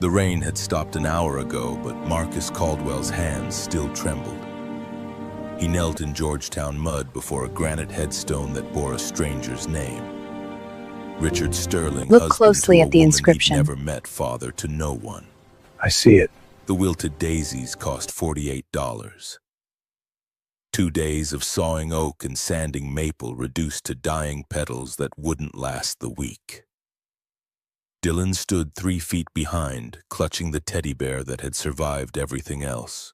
The rain had stopped an hour ago, but Marcus Caldwell's hands still trembled. He knelt in Georgetown mud before a granite headstone that bore a stranger's name. Richard Sterling, Look husband closely to a at the woman inscription. he'd never met, father to no one. I see it. The wilted daisies cost $48. 2 days of sawing oak and sanding maple reduced to dying petals that wouldn't last the week. Dylan stood 3 feet behind, clutching the teddy bear that had survived everything else.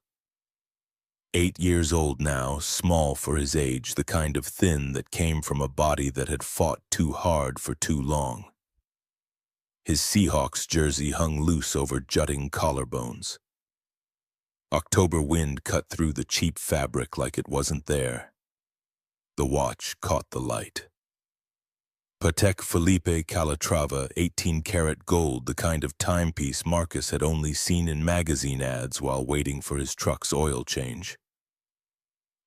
8 years old now, small for his age, the kind of thin that came from a body that had fought too hard for too long. His Seahawks jersey hung loose over jutting collarbones. October wind cut through the cheap fabric like it wasn't there. The watch caught the light. Patek Philippe Calatrava, 18-karat gold, the kind of timepiece Marcus had only seen in magazine ads while waiting for his truck's oil change.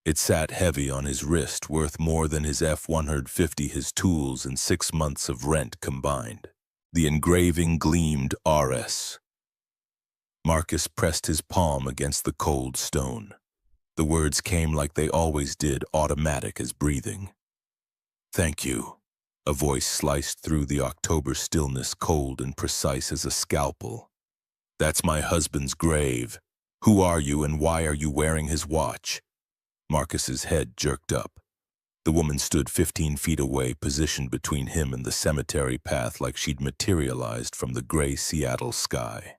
It sat heavy on his wrist, worth more than his F-150, his tools, and 6 months of rent combined. The engraving gleamed RS. Marcus pressed his palm against the cold stone. The words came like they always did, automatic as breathing. "Thank you." A voice sliced through the October stillness, cold and precise as a scalpel. "That's my husband's grave. Who are you and why are you wearing his watch?" Marcus's head jerked up. The woman stood 15 feet away, positioned between him and the cemetery path like she'd materialized from the gray Seattle sky.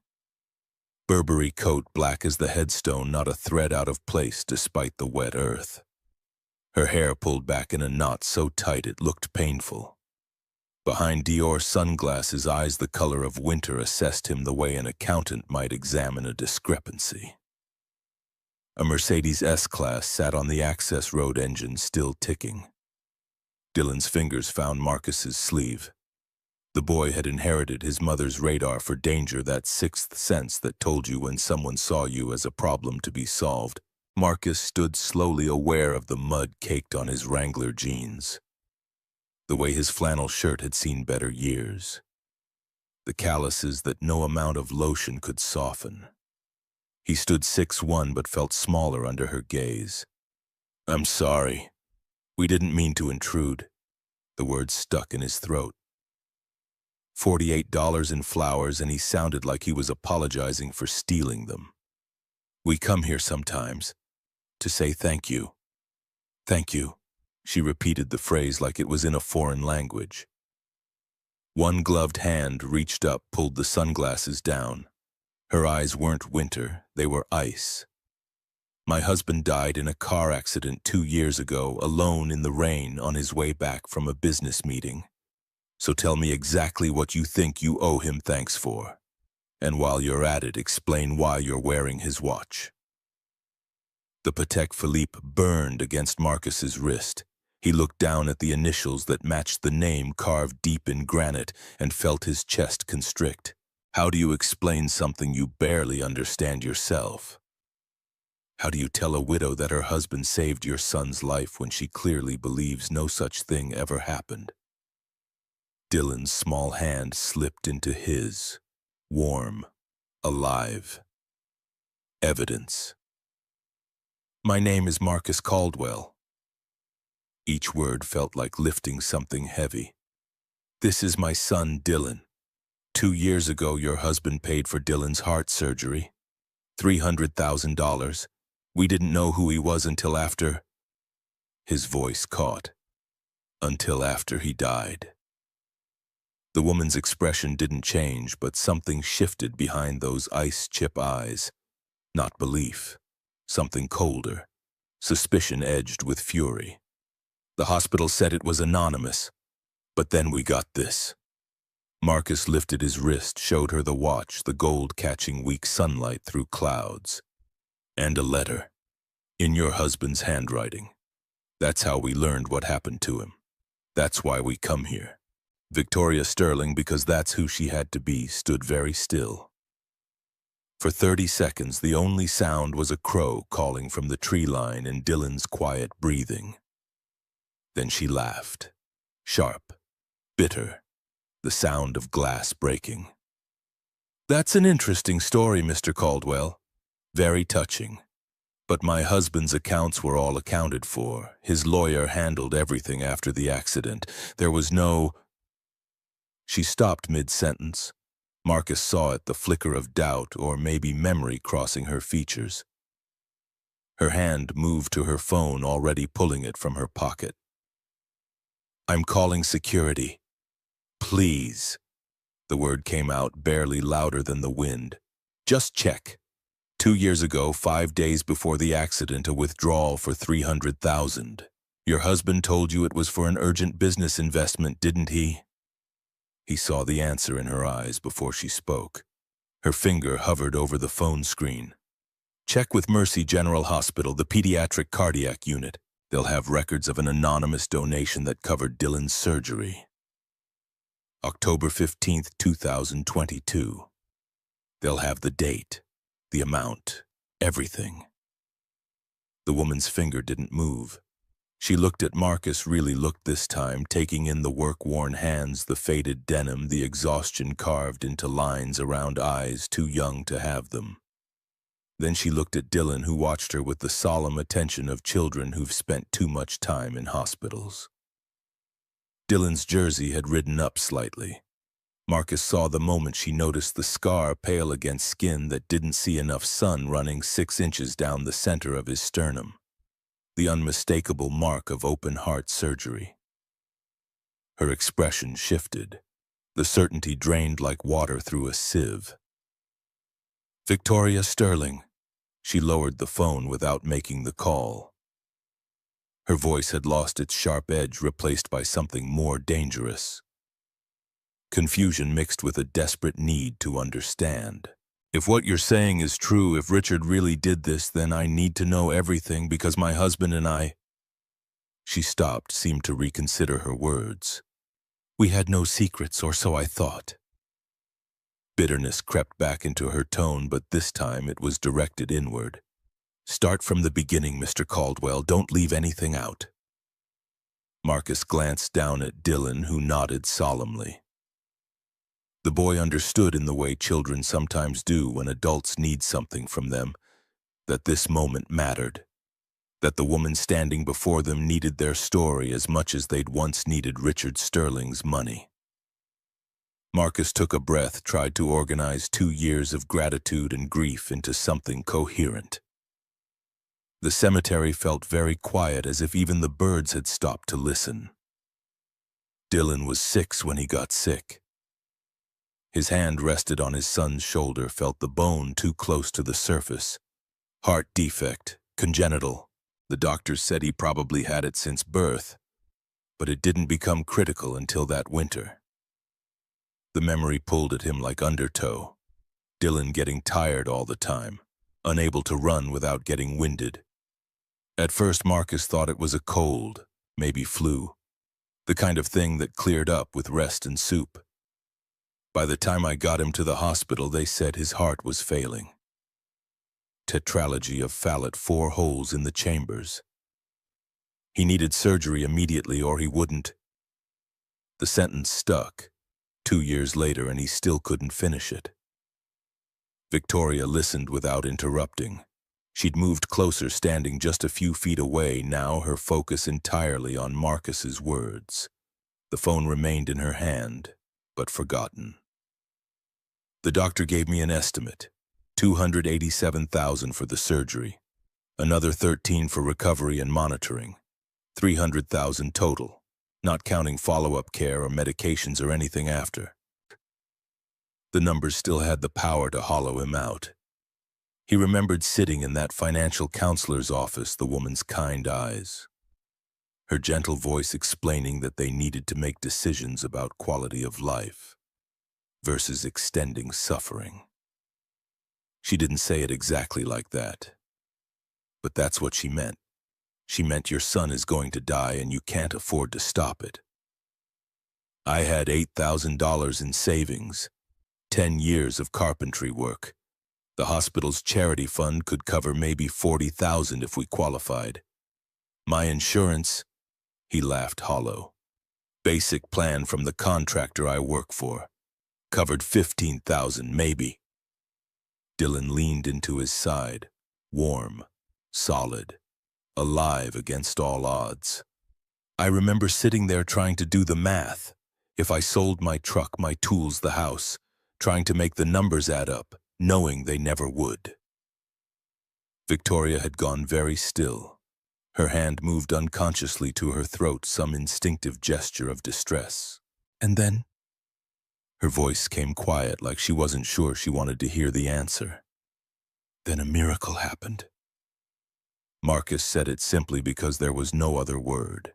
Burberry coat, black as the headstone, not a thread out of place despite the wet earth. Her hair pulled back in a knot so tight it looked painful. Behind Dior sunglasses, eyes the color of winter assessed him the way an accountant might examine a discrepancy. A Mercedes S-Class sat on the access road, engine still ticking. Dylan's fingers found Marcus's sleeve. The boy had inherited his mother's radar for danger, that sixth sense that told you when someone saw you as a problem to be solved. Marcus stood slowly, aware of the mud caked on his Wrangler jeans. The way his flannel shirt had seen better years. The calluses that no amount of lotion could soften. He stood 6'1" but felt smaller under her gaze. "I'm sorry. We didn't mean to intrude." The words stuck in his throat. $48 in flowers, and he sounded like he was apologizing for stealing them. "We come here sometimes to say thank you." "Thank you." She repeated the phrase like it was in a foreign language. One gloved hand reached up, pulled the sunglasses down. Her eyes weren't winter, they were ice. "My husband died in a car accident 2 years ago, alone in the rain on his way back from a business meeting. So tell me exactly what you think you owe him thanks for. And while you're at it, explain why you're wearing his watch." The Patek Philippe burned against Marcus's wrist. He looked down at the initials that matched the name carved deep in granite and felt his chest constrict. How do you explain something you barely understand yourself? How do you tell a widow that her husband saved your son's life when she clearly believes no such thing ever happened? Dylan's small hand slipped into his, warm, alive. Evidence. "My name is Marcus Caldwell." Each word felt like lifting something heavy. "This is my son, Dylan. 2 years ago, your husband paid for Dylan's heart surgery. $300,000. We didn't know who he was until after—" His voice caught. "Until after he died." The woman's expression didn't change, but something shifted behind those ice-chip eyes. Not belief. Something colder. Suspicion edged with fury. "The hospital said it was anonymous. But then we got this." Marcus lifted his wrist, showed her the watch, the gold catching weak sunlight through clouds. "And a letter. In your husband's handwriting. That's how we learned what happened to him. That's why we come here." Victoria Sterling, because that's who she had to be, stood very still. For 30 seconds, the only sound was a crow calling from the tree line and Dylan's quiet breathing. Then she laughed. Sharp, bitter, the sound of glass breaking. That's an interesting story, Mr. Caldwell. Very touching. But my husband's accounts were all accounted for. His lawyer handled everything after the accident. There was no... She stopped mid-sentence. Marcus saw it, the flicker of doubt or maybe memory crossing her features. Her hand moved to her phone, already pulling it from her pocket. I'm calling security. Please. The word came out barely louder than the wind. Just check. 2 years ago, 5 days before the accident, a withdrawal for $300,000. Your husband told you it was for an urgent business investment, didn't he? He saw the answer in her eyes before she spoke. Her finger hovered over the phone screen. Check with Mercy General Hospital, the pediatric cardiac unit. They'll have records of an anonymous donation that covered Dylan's surgery. October 15th, 2022. They'll have the date, the amount, everything. The woman's finger didn't move. She looked at Marcus, really looked this time, taking in the work-worn hands, the faded denim, the exhaustion carved into lines around eyes too young to have them. Then she looked at Dylan, who watched her with the solemn attention of children who've spent too much time in hospitals. Dylan's jersey had ridden up slightly. Marcus saw the moment she noticed the scar pale against skin that didn't see enough sun running 6 inches down the center of his sternum. The unmistakable mark of open-heart surgery. Her expression shifted. The certainty drained like water through a sieve. Victoria Sterling. She lowered the phone without making the call. Her voice had lost its sharp edge, replaced by something more dangerous. Confusion mixed with a desperate need to understand. If what you're saying is true, if Richard really did this, then I need to know everything because my husband and I... She stopped, seemed to reconsider her words. We had no secrets, or so I thought. Bitterness crept back into her tone, but this time it was directed inward. Start from the beginning, Mr. Caldwell. Don't leave anything out. Marcus glanced down at Dylan, who nodded solemnly. The boy understood in the way children sometimes do when adults need something from them, that this moment mattered, that the woman standing before them needed their story as much as they'd once needed Richard Sterling's money. Marcus took a breath, tried to organize 2 years of gratitude and grief into something coherent. The cemetery felt very quiet, as if even the birds had stopped to listen. Dylan was 6 when he got sick. His hand rested on his son's shoulder, felt the bone too close to the surface. Heart defect, congenital. The doctors said he probably had it since birth, but it didn't become critical until that winter. The memory pulled at him like undertow. Dylan getting tired all the time, unable to run without getting winded. At first, Marcus thought it was a cold, maybe flu, the kind of thing that cleared up with rest and soup. By the time I got him to the hospital, they said his heart was failing. Tetralogy of Fallot, 4 holes in the chambers. He needed surgery immediately or he wouldn't. The sentence stuck. 2 years later, and he still couldn't finish it. Victoria listened without interrupting. She'd moved closer, standing just a few feet away, now her focus entirely on Marcus's words. The phone remained in her hand, but forgotten. The doctor gave me an estimate, $287,000 for the surgery, another $13,000 for recovery and monitoring, $300,000 total, not counting follow-up care or medications or anything after. The numbers still had the power to hollow him out. He remembered sitting in that financial counselor's office, the woman's kind eyes, her gentle voice explaining that they needed to make decisions about quality of life versus extending suffering. She didn't say it exactly like that, but that's what she meant. She meant your son is going to die and you can't afford to stop it. I had $8,000 in savings, 10 years of carpentry work. The hospital's charity fund could cover maybe $40,000 if we qualified. My insurance, he laughed hollow. Basic plan from the contractor I work for. Covered $15,000 maybe. Dylan leaned into his side, warm, solid, alive against all odds. I remember sitting there trying to do the math. If I sold my truck, my tools, the house, trying to make the numbers add up, knowing they never would. Victoria had gone very still. Her hand moved unconsciously to her throat, some instinctive gesture of distress. And then? Her voice came quiet, like she wasn't sure she wanted to hear the answer. Then a miracle happened. Marcus said it simply because there was no other word.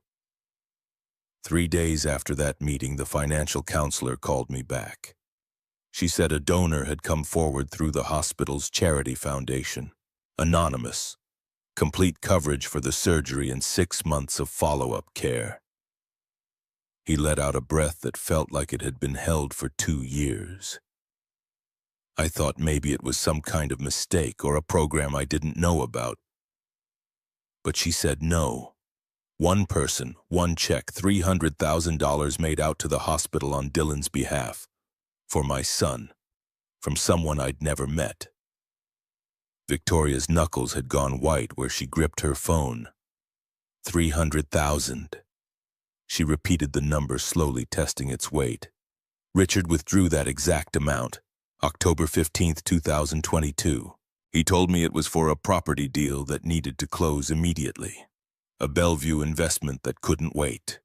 3 days after that meeting, the financial counselor called me back. She said a donor had come forward through the hospital's charity foundation, anonymous, complete coverage for the surgery and 6 months of follow-up care. He let out a breath that felt like it had been held for 2 years. I thought maybe it was some kind of mistake or a program I didn't know about. But she said no. One person, one check, $300,000 made out to the hospital on Dylan's behalf. For my son. From someone I'd never met. Victoria's knuckles had gone white where she gripped her phone. 300,000. She repeated the number, slowly testing its weight. Richard withdrew that exact amount, October 15th, 2022. He told me it was for a property deal that needed to close immediately. A Bellevue investment that couldn't wait.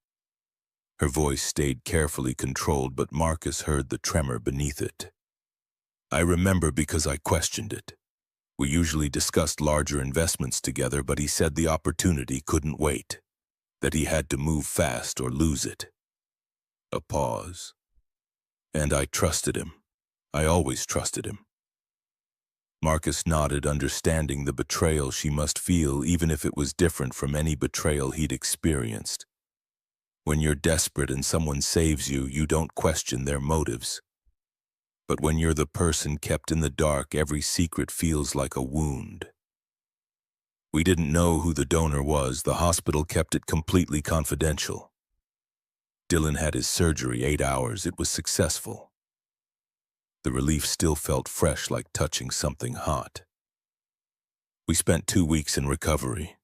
Her voice stayed carefully controlled, but Marcus heard the tremor beneath it. I remember because I questioned it. We usually discussed larger investments together, but he said the opportunity couldn't wait. That he had to move fast or lose it. A pause. And I trusted him. I always trusted him. Marcus nodded, understanding the betrayal she must feel, even if it was different from any betrayal he'd experienced. When you're desperate and someone saves you, you don't question their motives. But when you're the person kept in the dark, every secret feels like a wound. We didn't know who the donor was. The hospital kept it completely confidential. Dylan had his surgery, 8 hours. It was successful. The relief still felt fresh, like touching something hot. We spent 2 weeks in recovery.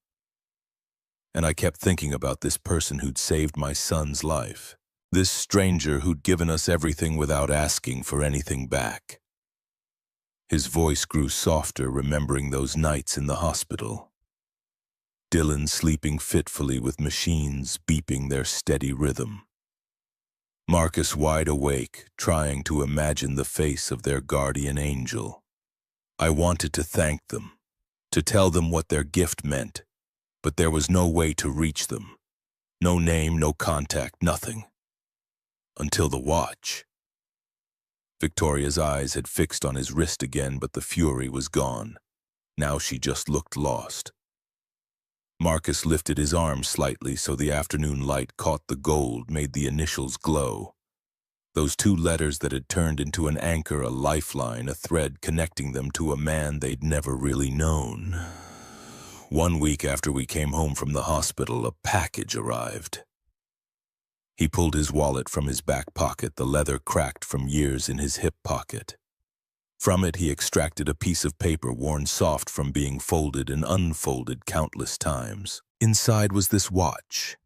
And I kept thinking about this person who'd saved my son's life. This stranger who'd given us everything without asking for anything back. His voice grew softer, remembering those nights in the hospital. Dylan sleeping fitfully with machines beeping their steady rhythm. Marcus wide awake, trying to imagine the face of their guardian angel. I wanted to thank them, to tell them what their gift meant, but there was no way to reach them. No name, no contact, nothing. Until the watch. Victoria's eyes had fixed on his wrist again, but the fury was gone. Now she just looked lost. Marcus lifted his arm slightly so the afternoon light caught the gold, made the initials glow. Those 2 letters that had turned into an anchor, a lifeline, a thread connecting them to a man they'd never really known. 1 week after we came home from the hospital, a package arrived. He pulled his wallet from his back pocket, the leather cracked from years in his hip pocket. From it he extracted a piece of paper worn soft from being folded and unfolded countless times. Inside was this watch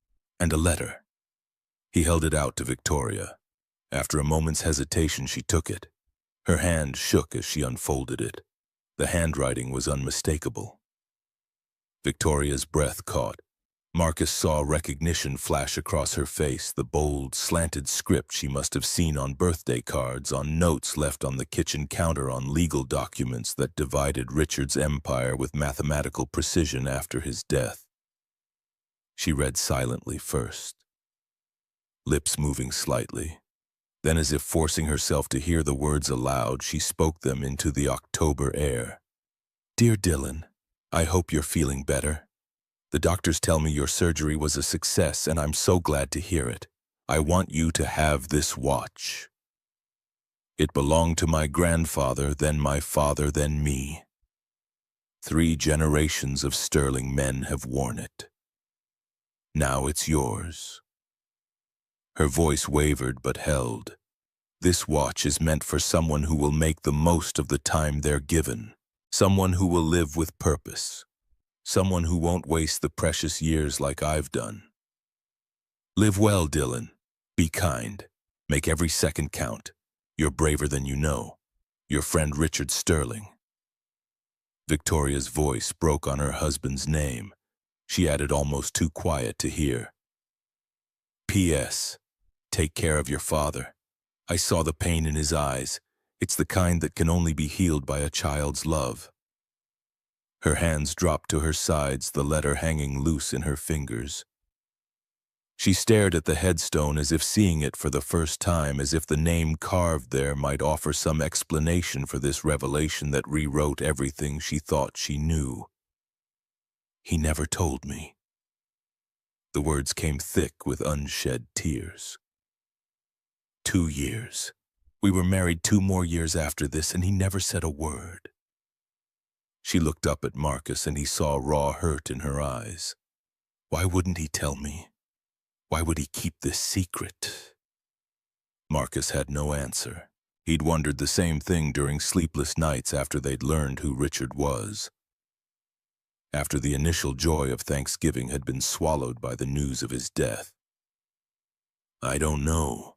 and a letter. He held it out to Victoria. After a moment's hesitation, she took it. Her hand shook as she unfolded it. The handwriting was unmistakable. Victoria's breath caught. Marcus saw recognition flash across her face, the bold, slanted script she must have seen on birthday cards, on notes left on the kitchen counter, on legal documents that divided Richard's empire with mathematical precision after his death. She read silently first, lips moving slightly. Then, as if forcing herself to hear the words aloud, she spoke them into the October air. Dear Dylan, I hope you're feeling better. The doctors tell me your surgery was a success, and I'm so glad to hear it. I want you to have this watch. It belonged to my grandfather, then my father, then me. 3 generations of sterling men have worn it. Now it's yours. Her voice wavered but held. This watch is meant for someone who will make the most of the time they're given, someone who will live with purpose, someone who won't waste the precious years like I've done. Live well, Dylan. Be kind. Make every second count. You're braver than you know. Your friend Richard Sterling. Victoria's voice broke on her husband's name. She added almost too quiet to hear. P.S. Take care of your father. I saw the pain in his eyes. It's the kind that can only be healed by a child's love. Her hands dropped to her sides, the letter hanging loose in her fingers. She stared at the headstone as if seeing it for the first time, as if the name carved there might offer some explanation for this revelation that rewrote everything she thought she knew. He never told me. The words came thick with unshed tears. 2 years. We were married 2 more years after this, and he never said a word. She looked up at Marcus, and he saw raw hurt in her eyes. Why wouldn't he tell me? Why would he keep this secret? Marcus had no answer. He'd wondered the same thing during sleepless nights after they'd learned who Richard was. After the initial joy of Thanksgiving had been swallowed by the news of his death. I don't know.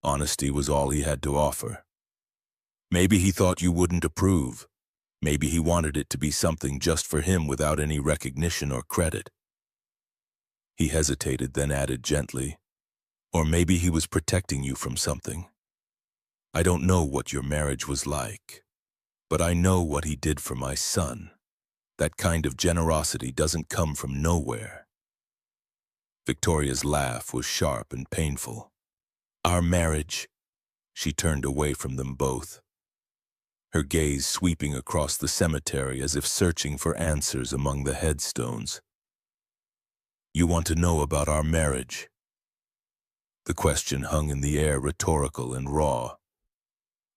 Honesty was all he had to offer. Maybe he thought you wouldn't approve. Maybe he wanted it to be something just for him without any recognition or credit. He hesitated, then added gently, or maybe he was protecting you from something. I don't know what your marriage was like, but I know what he did for my son. That kind of generosity doesn't come from nowhere. Victoria's laugh was sharp and painful. Our marriage. She turned away from them both, her gaze sweeping across the cemetery as if searching for answers among the headstones. You want to know about our marriage? The question hung in the air, rhetorical and raw.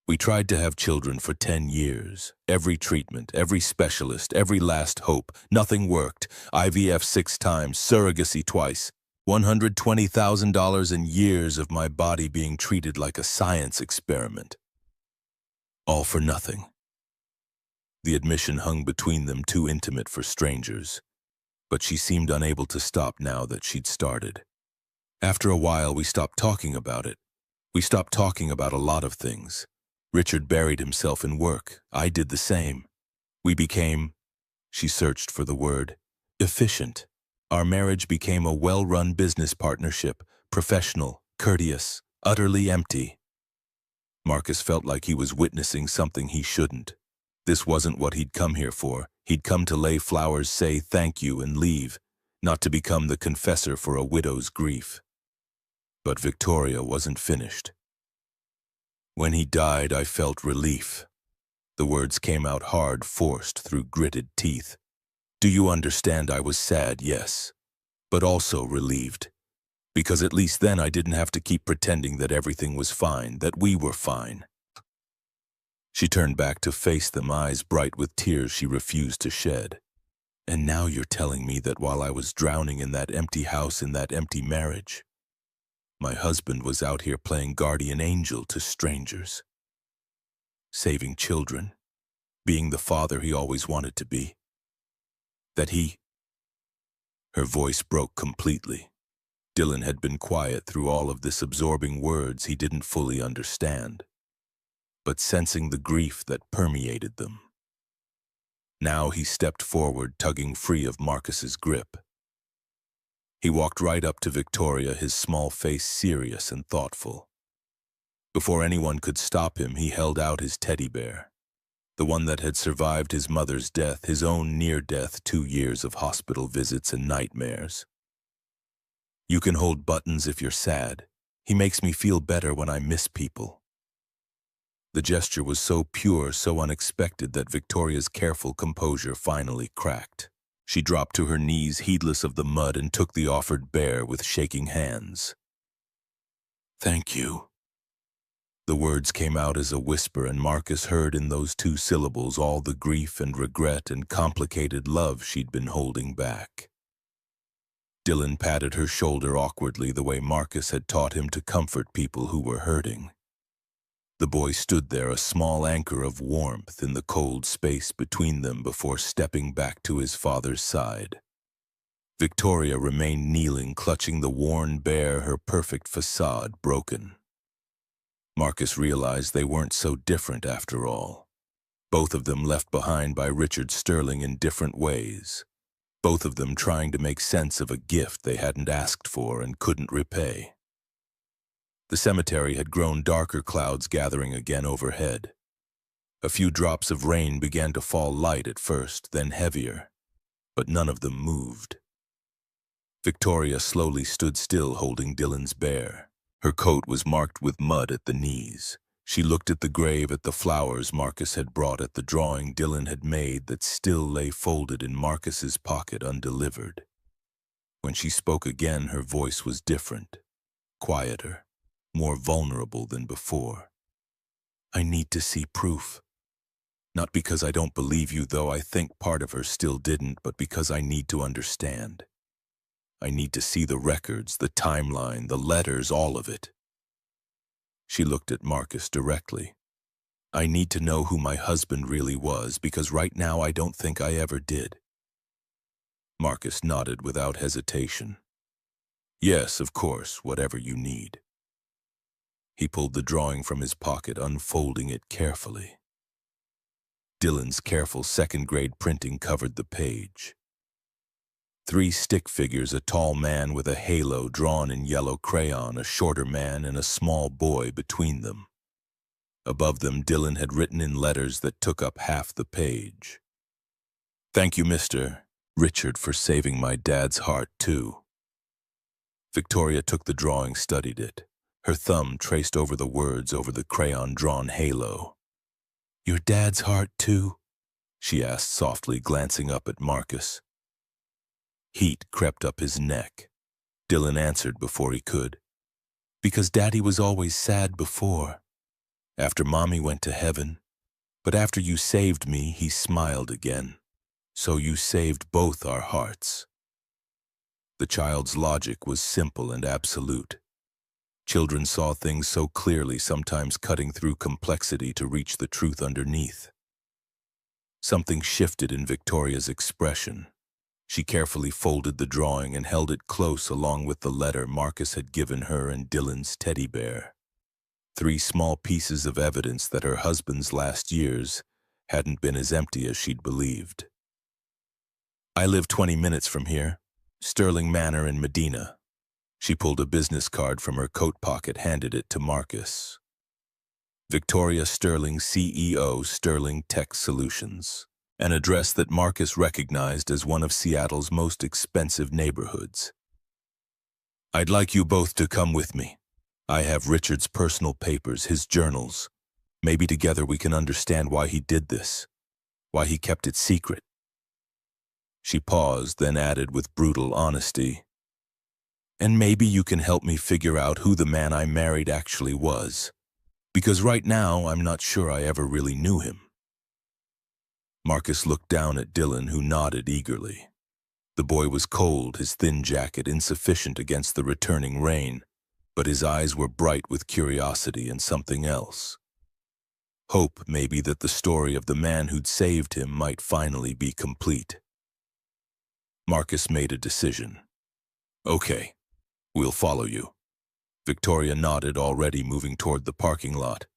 We tried to have children for 10 years. Every treatment, every specialist, every last hope. Nothing worked. IVF 6 times, surrogacy twice. $120,000 and years of my body being treated like a science experiment. All for nothing. The admission hung between them, too intimate for strangers. But she seemed unable to stop now that she'd started. After a while, we stopped talking about it. We stopped talking about a lot of things. Richard buried himself in work. I did the same. We became, she searched for the word, efficient. Our marriage became a well-run business partnership, professional, courteous, utterly empty. Marcus felt like he was witnessing something he shouldn't. This wasn't what he'd come here for. He'd come to lay flowers, say thank you, and leave, not to become the confessor for a widow's grief. But Victoria wasn't finished. When he died, I felt relief. The words came out hard, forced through gritted teeth. Do you understand? I was sad, yes, but also relieved. Because at least then I didn't have to keep pretending that everything was fine, that we were fine. She turned back to face them, eyes bright with tears she refused to shed. And now you're telling me that while I was drowning in that empty house, in that empty marriage, my husband was out here playing guardian angel to strangers, saving children, being the father he always wanted to be. That he... Her voice broke completely. Dylan had been quiet through all of this, absorbing words he didn't fully understand, but sensing the grief that permeated them. Now he stepped forward, tugging free of Marcus's grip. He walked right up to Victoria, his small face serious and thoughtful. Before anyone could stop him, he held out his teddy bear, the one that had survived his mother's death, his own near death, 2 years of hospital visits and nightmares. You can hold Buttons if you're sad. He makes me feel better when I miss people. The gesture was so pure, so unexpected that Victoria's careful composure finally cracked. She dropped to her knees, heedless of the mud, and took the offered bear with shaking hands. Thank you. The words came out as a whisper, and Marcus heard in those 2 syllables all the grief and regret and complicated love she'd been holding back. Dylan patted her shoulder awkwardly, the way Marcus had taught him to comfort people who were hurting. The boy stood there, a small anchor of warmth in the cold space between them before stepping back to his father's side. Victoria remained kneeling, clutching the worn bear, her perfect facade broken. Marcus realized they weren't so different after all. Both of them left behind by Richard Sterling in different ways. Both of them trying to make sense of a gift they hadn't asked for and couldn't repay. The cemetery had grown darker, clouds gathering again overhead. A few drops of rain began to fall, light at first, then heavier, but none of them moved. Victoria slowly stood still, holding Dylan's bear. Her coat was marked with mud at the knees. She looked at the grave, at the flowers Marcus had brought, at the drawing Dylan had made that still lay folded in Marcus's pocket undelivered. When she spoke again, her voice was different, quieter, more vulnerable than before. "I need to see proof. Not because I don't believe you, though I think part of her still didn't, but because I need to understand. I need to see the records, the timeline, the letters, all of it." She looked at Marcus directly. "I need to know who my husband really was, because right now I don't think I ever did." Marcus nodded without hesitation. "Yes, of course, whatever you need." He pulled the drawing from his pocket, unfolding it carefully. Dylan's careful second-grade printing covered the page. 3 stick figures, a tall man with a halo drawn in yellow crayon, a shorter man, and a small boy between them. Above them, Dylan had written in letters that took up half the page. "Thank you, Mr. Richard, for saving my dad's heart, too." Victoria took the drawing, studied it. Her thumb traced over the words over the crayon-drawn halo. "Your dad's heart, too?" she asked softly, glancing up at Marcus. Heat crept up his neck. Dylan answered before he could. "Because Daddy was always sad before. After Mommy went to heaven. But after you saved me, he smiled again. So you saved both our hearts." The child's logic was simple and absolute. Children saw things so clearly, sometimes cutting through complexity to reach the truth underneath. Something shifted in Victoria's expression. She carefully folded the drawing and held it close along with the letter Marcus had given her and Dylan's teddy bear. 3 small pieces of evidence that her husband's last years hadn't been as empty as she'd believed. "I live 20 minutes from here, Sterling Manor in Medina." She pulled a business card from her coat pocket, handed it to Marcus. "Victoria Sterling, CEO, Sterling Tech Solutions." An address that Marcus recognized as one of Seattle's most expensive neighborhoods. "I'd like you both to come with me. I have Richard's personal papers, his journals. Maybe together we can understand why he did this, why he kept it secret." She paused, then added with brutal honesty, "And maybe you can help me figure out who the man I married actually was, because right now I'm not sure I ever really knew him." Marcus looked down at Dylan, who nodded eagerly. The boy was cold, his thin jacket insufficient against the returning rain, but his eyes were bright with curiosity and something else. Hope, maybe, that the story of the man who'd saved him might finally be complete. Marcus made a decision. "Okay, we'll follow you." Victoria nodded, already moving toward the parking lot,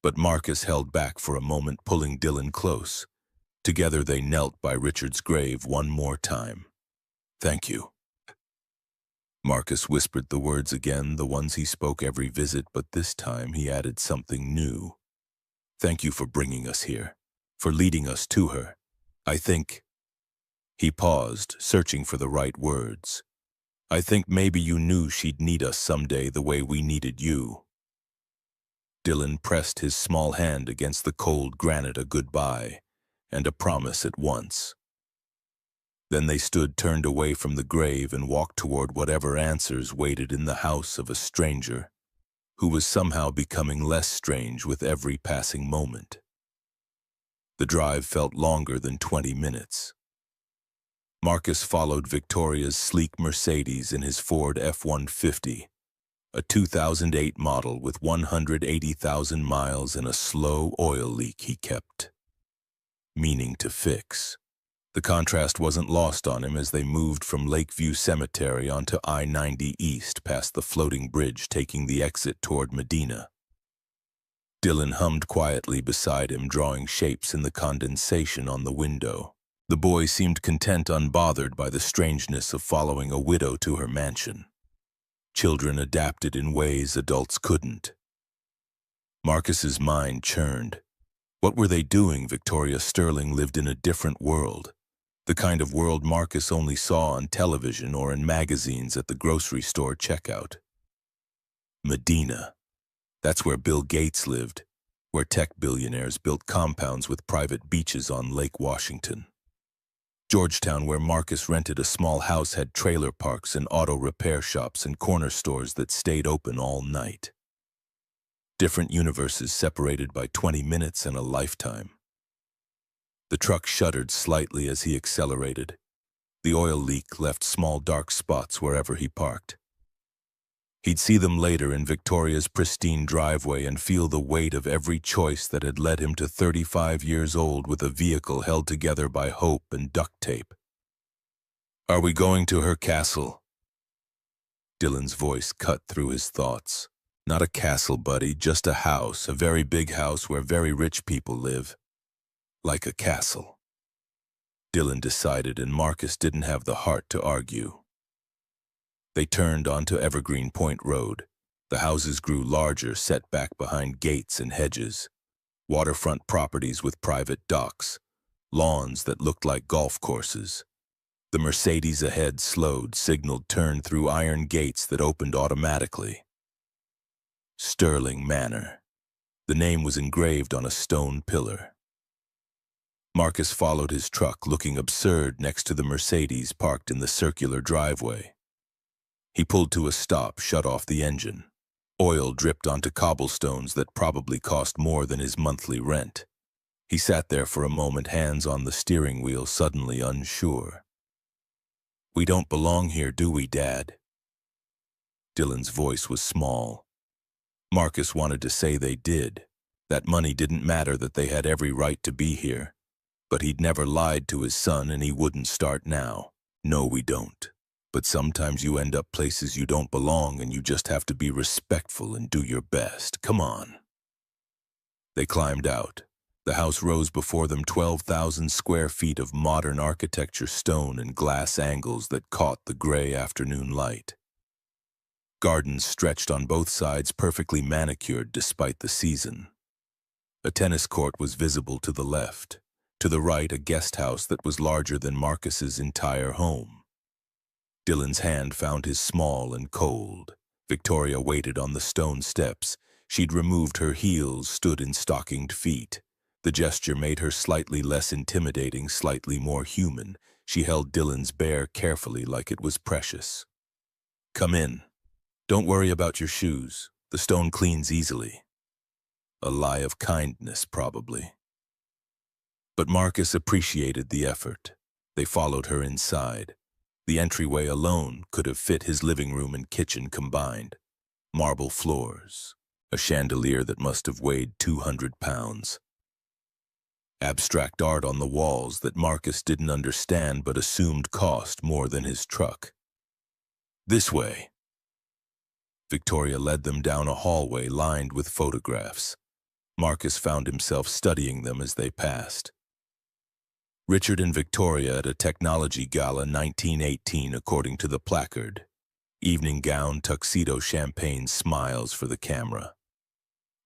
but Marcus held back for a moment, pulling Dylan close. Together they knelt by Richard's grave one more time. "Thank you." Marcus whispered the words again, the ones he spoke every visit, but this time he added something new. "Thank you for bringing us here, for leading us to her. I think—" He paused, searching for the right words. "I think maybe you knew she'd need us someday the way we needed you." Dylan pressed his small hand against the cold granite, a goodbye and a promise at once. Then they stood, turned away from the grave, and walked toward whatever answers waited in the house of a stranger, who was somehow becoming less strange with every passing moment. The drive felt longer than 20 minutes. Marcus followed Victoria's sleek Mercedes in his Ford F-150, a 2008 model with 180,000 miles and a slow oil leak he kept meaning to fix. The contrast wasn't lost on him as they moved from Lakeview Cemetery onto I-90 East past the floating bridge taking the exit toward Medina. Dylan hummed quietly beside him, drawing shapes in the condensation on the window. The boy seemed content, unbothered by the strangeness of following a widow to her mansion. Children adapted in ways adults couldn't. Marcus's mind churned. What were they doing? Victoria Sterling lived in a different world. The kind of world Marcus only saw on television or in magazines at the grocery store checkout. Medina. That's where Bill Gates lived, where tech billionaires built compounds with private beaches on Lake Washington. Georgetown, where Marcus rented a small house, had trailer parks and auto repair shops and corner stores that stayed open all night. Different universes separated by 20 minutes and a lifetime. The truck shuddered slightly as he accelerated. The oil leak left small dark spots wherever he parked. He'd see them later in Victoria's pristine driveway and feel the weight of every choice that had led him to 35 years old with a vehicle held together by hope and duct tape. "Are we going to her castle?" Dylan's voice cut through his thoughts. "Not a castle, buddy, just a house, a very big house where very rich people live. Like a castle." Dylan decided, and Marcus didn't have the heart to argue. They turned onto Evergreen Point Road. The houses grew larger, set back behind gates and hedges. Waterfront properties with private docks. Lawns that looked like golf courses. The Mercedes ahead slowed, signaled turn through iron gates that opened automatically. Sterling Manor. The name was engraved on a stone pillar. Marcus followed his truck, looking absurd next to the Mercedes parked in the circular driveway. He pulled to a stop, shut off the engine. Oil dripped onto cobblestones that probably cost more than his monthly rent. He sat there for a moment, hands on the steering wheel, suddenly unsure. "We don't belong here, do we, Dad?" Dylan's voice was small. Marcus wanted to say they did. That money didn't matter, that they had every right to be here. But he'd never lied to his son, and he wouldn't start now. "No, we don't. But sometimes you end up places you don't belong, and you just have to be respectful and do your best. Come on." They climbed out. The house rose before them, 12,000 square feet of modern architecture, stone and glass angles that caught the gray afternoon light. Gardens stretched on both sides, perfectly manicured despite the season. A tennis court was visible to the left. To the right, a guest house that was larger than Marcus's entire home. Dylan's hand found his small and cold. Victoria waited on the stone steps. She'd removed her heels, stood in stockinged feet. The gesture made her slightly less intimidating, slightly more human. She held Dylan's bear carefully, like it was precious. "Come in. Don't worry about your shoes. The stone cleans easily." A lie of kindness, probably. But Marcus appreciated the effort. They followed her inside. The entryway alone could have fit his living room and kitchen combined. Marble floors, a chandelier that must have weighed 200 pounds. Abstract art on the walls that Marcus didn't understand but assumed cost more than his truck. "This way." Victoria led them down a hallway lined with photographs. Marcus found himself studying them as they passed. Richard and Victoria at a technology gala 1918, according to the placard. Evening gown, tuxedo, champagne, smiles for the camera.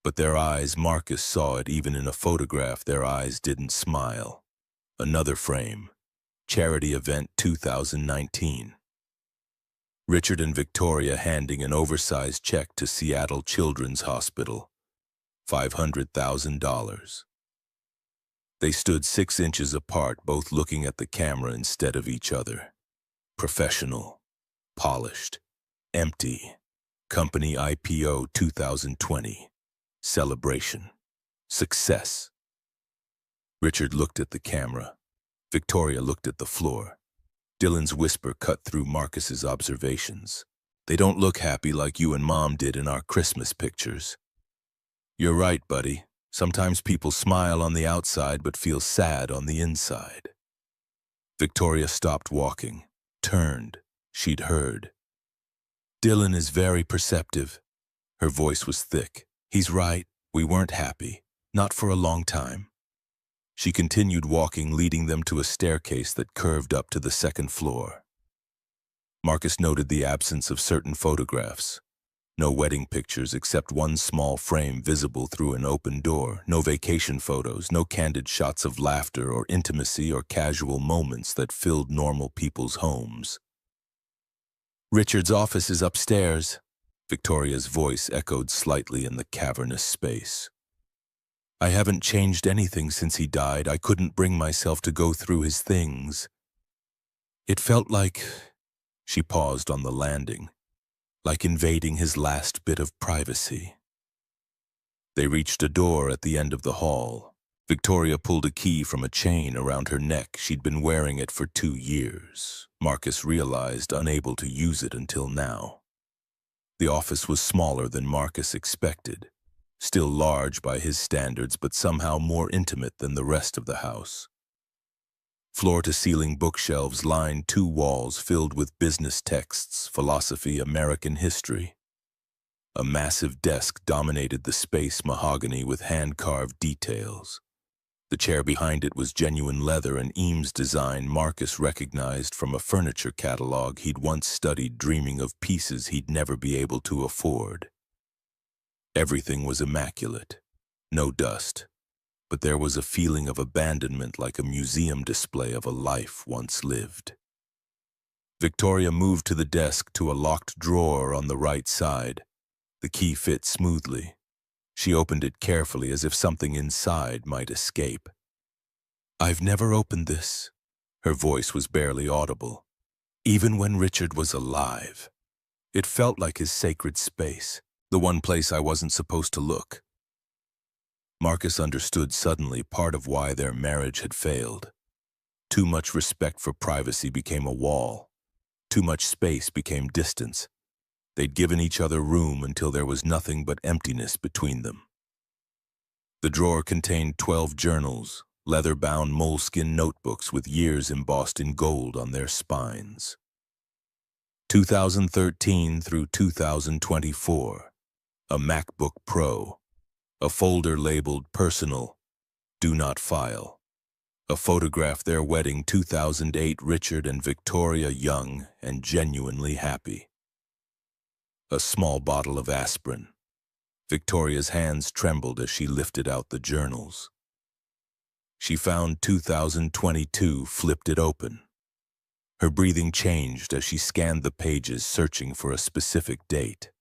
But their eyes, Marcus saw it even in a photograph, their eyes didn't smile. Another frame. Charity event 2019. Richard and Victoria handing an oversized check to Seattle Children's Hospital. $500,000. They stood 6 inches apart, both looking at the camera instead of each other. Professional. Polished. Empty. Company IPO 2020. Celebration. Success. Richard looked at the camera. Victoria looked at the floor. Dylan's whisper cut through Marcus's observations. They don't look happy like you and Mom did in our Christmas pictures. You're right, buddy. Sometimes people smile on the outside but feel sad on the inside. Victoria stopped walking, turned. She'd heard. Dylan is very perceptive. Her voice was thick. He's right. We weren't happy. Not for a long time. She continued walking, leading them to a staircase that curved up to the second floor. Marcus noted the absence of certain photographs. No wedding pictures except one small frame visible through an open door. No vacation photos, no candid shots of laughter or intimacy or casual moments that filled normal people's homes. Richard's office is upstairs. Victoria's voice echoed slightly in the cavernous space. I haven't changed anything since he died. I couldn't bring myself to go through his things. It felt like... She paused on the landing, like invading his last bit of privacy. They reached a door at the end of the hall. Victoria pulled a key from a chain around her neck. She'd been wearing it for 2 years. Marcus realized, unable to use it until now. The office was smaller than Marcus expected, still large by his standards, but somehow more intimate than the rest of the house. Floor-to-ceiling bookshelves lined 2 walls filled with business texts, philosophy, American history. A massive desk dominated the space, mahogany with hand-carved details. The chair behind it was genuine leather, an Eames design Marcus recognized from a furniture catalog he'd once studied, dreaming of pieces he'd never be able to afford. Everything was immaculate, no dust, but there was a feeling of abandonment, like a museum display of a life once lived. Victoria moved to the desk, to a locked drawer on the right side. The key fit smoothly. She opened it carefully, as if something inside might escape. I've never opened this. Her voice was barely audible. Even when Richard was alive. It felt like his sacred space, the one place I wasn't supposed to look. Marcus understood suddenly part of why their marriage had failed. Too much respect for privacy became a wall. Too much space became distance. They'd given each other room until there was nothing but emptiness between them. The drawer contained 12 journals, leather-bound moleskin notebooks with years embossed in gold on their spines. 2013 through 2024, a MacBook Pro. A folder labeled Personal, Do Not File. A photograph, their wedding, 2008, Richard and Victoria, young and genuinely happy. A small bottle of aspirin. Victoria's hands trembled as she lifted out the journals. She found 2022, flipped it open. Her breathing changed as she scanned the pages, searching for a specific date.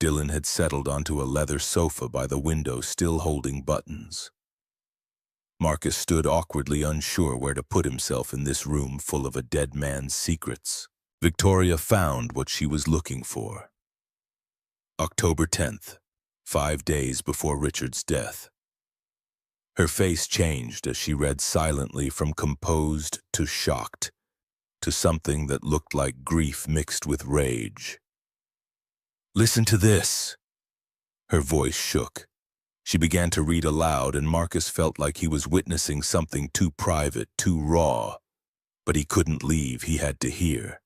Dylan had settled onto a leather sofa by the window, still holding buttons. Marcus stood awkwardly, unsure where to put himself in this room full of a dead man's secrets. Victoria found what she was looking for. October 10th, 5 days before Richard's death. Her face changed as she read silently, from composed to shocked, to something that looked like grief mixed with rage. Listen to this. Her voice shook. She began to read aloud, and Marcus felt like he was witnessing something too private, too raw. But he couldn't leave, he had to hear.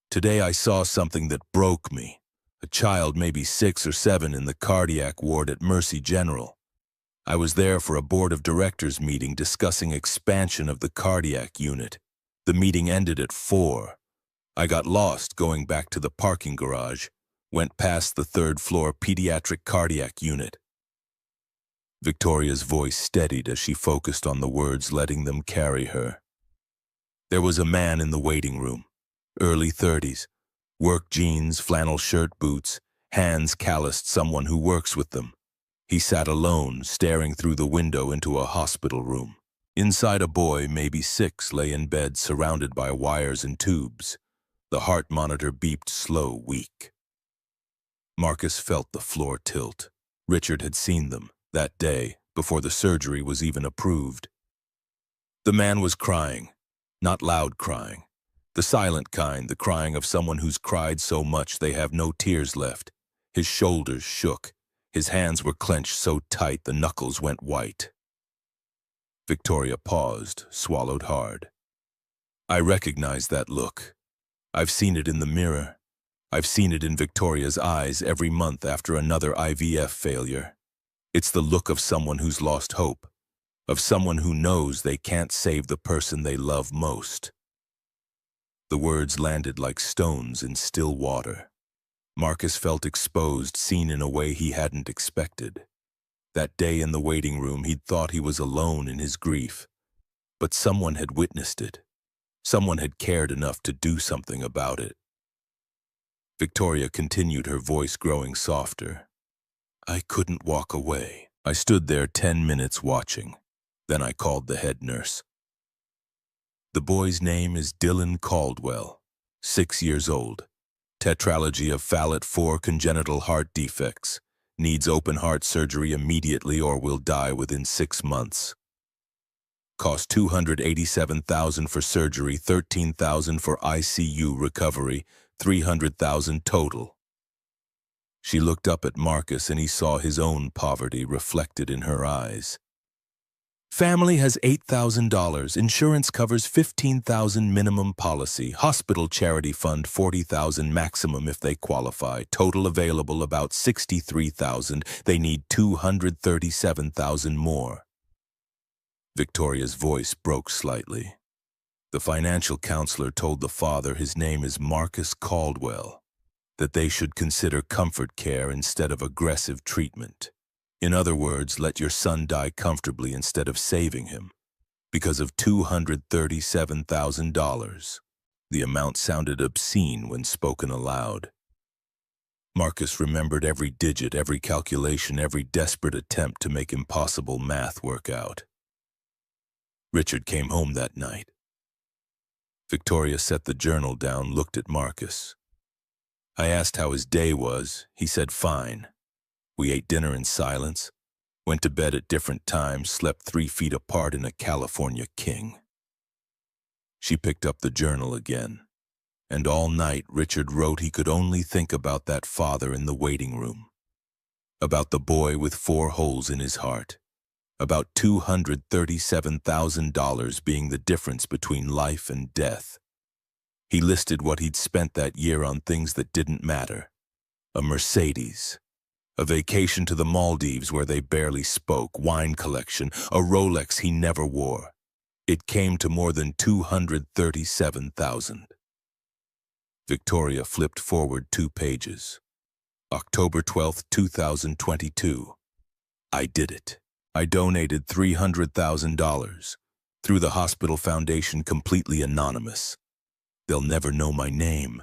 Today I saw something that broke me. A child, maybe 6 or 7, in the cardiac ward at Mercy General. I was there for a board of directors meeting discussing expansion of the cardiac unit. The meeting ended at 4. I got lost going back to the parking garage. Went past the 3rd floor pediatric cardiac unit. Victoria's voice steadied as she focused on the words, letting them carry her. There was a man in the waiting room, early 30s, work jeans, flannel shirt, boots, hands calloused, someone who works with them. He sat alone, staring through the window into a hospital room. Inside, a boy, maybe 6, lay in bed, surrounded by wires and tubes. The heart monitor beeped slow, weak. Marcus felt the floor tilt. Richard had seen them that day, before the surgery was even approved. The man was crying, not loud crying, The silent kind, the crying of someone who's cried so much they have no tears left. His shoulders shook. His hands were clenched so tight the knuckles went white. Victoria paused, swallowed hard. I recognize that look. I've seen it in the mirror. I've seen it in Victoria's eyes every month after another IVF failure. It's the look of someone who's lost hope, of someone who knows they can't save the person they love most. The words landed like stones in still water. Marcus felt exposed, seen in a way he hadn't expected. That day in the waiting room, he'd thought he was alone in his grief. But someone had witnessed it. Someone had cared enough to do something about it. Victoria continued, her voice growing softer. I couldn't walk away. I stood there 10 minutes watching. Then I called the head nurse. The boy's name is Dylan Caldwell, 6 years old. Tetralogy of Fallot 4 congenital heart defects. Needs open heart surgery immediately or will die within 6 months. Cost $287,000 for surgery, $13,000 for ICU recovery, $300,000 total. She looked up at Marcus and he saw his own poverty reflected in her eyes. Family has $8,000. Insurance covers $15,000 minimum policy. Hospital charity fund $40,000 maximum if they qualify. Total available about $63,000. They need $237,000 more. Victoria's voice broke slightly. The financial counselor told the father, his name is Marcus Caldwell, that they should consider comfort care instead of aggressive treatment. In other words, let your son die comfortably instead of saving him. Because of $237,000. The amount sounded obscene when spoken aloud. Marcus remembered every digit, every calculation, every desperate attempt to make impossible math work out. Richard came home that night. Victoria set the journal down, looked at Marcus. I asked how his day was. He said fine. We ate dinner in silence, went to bed at different times, slept 3 feet apart in a California king. She picked up the journal again, and all night Richard wrote he could only think about that father in the waiting room, about the boy with 4 holes in his heart, about $237,000 being the difference between life and death. He listed what he'd spent that year on things that didn't matter. A Mercedes, a vacation to the Maldives where they barely spoke, wine collection, a Rolex he never wore. It came to more than $237,000. Victoria flipped forward 2 pages. October 12, 2022. I did it. I donated $300,000 through the hospital foundation, completely anonymous. They'll never know my name.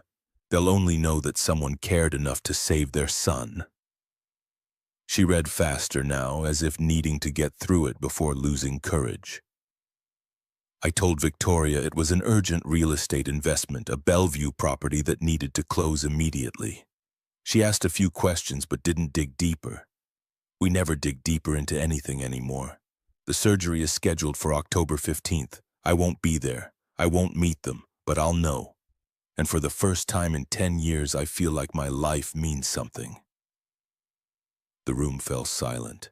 They'll only know that someone cared enough to save their son. She read faster now, as if needing to get through it before losing courage. I told Victoria it was an urgent real estate investment, a Bellevue property that needed to close immediately. She asked a few questions but didn't dig deeper. We never dig deeper into anything anymore. The surgery is scheduled for October 15th. I won't be there. I won't meet them, but I'll know. And for the first time in 10 years, I feel like my life means something. The room fell silent.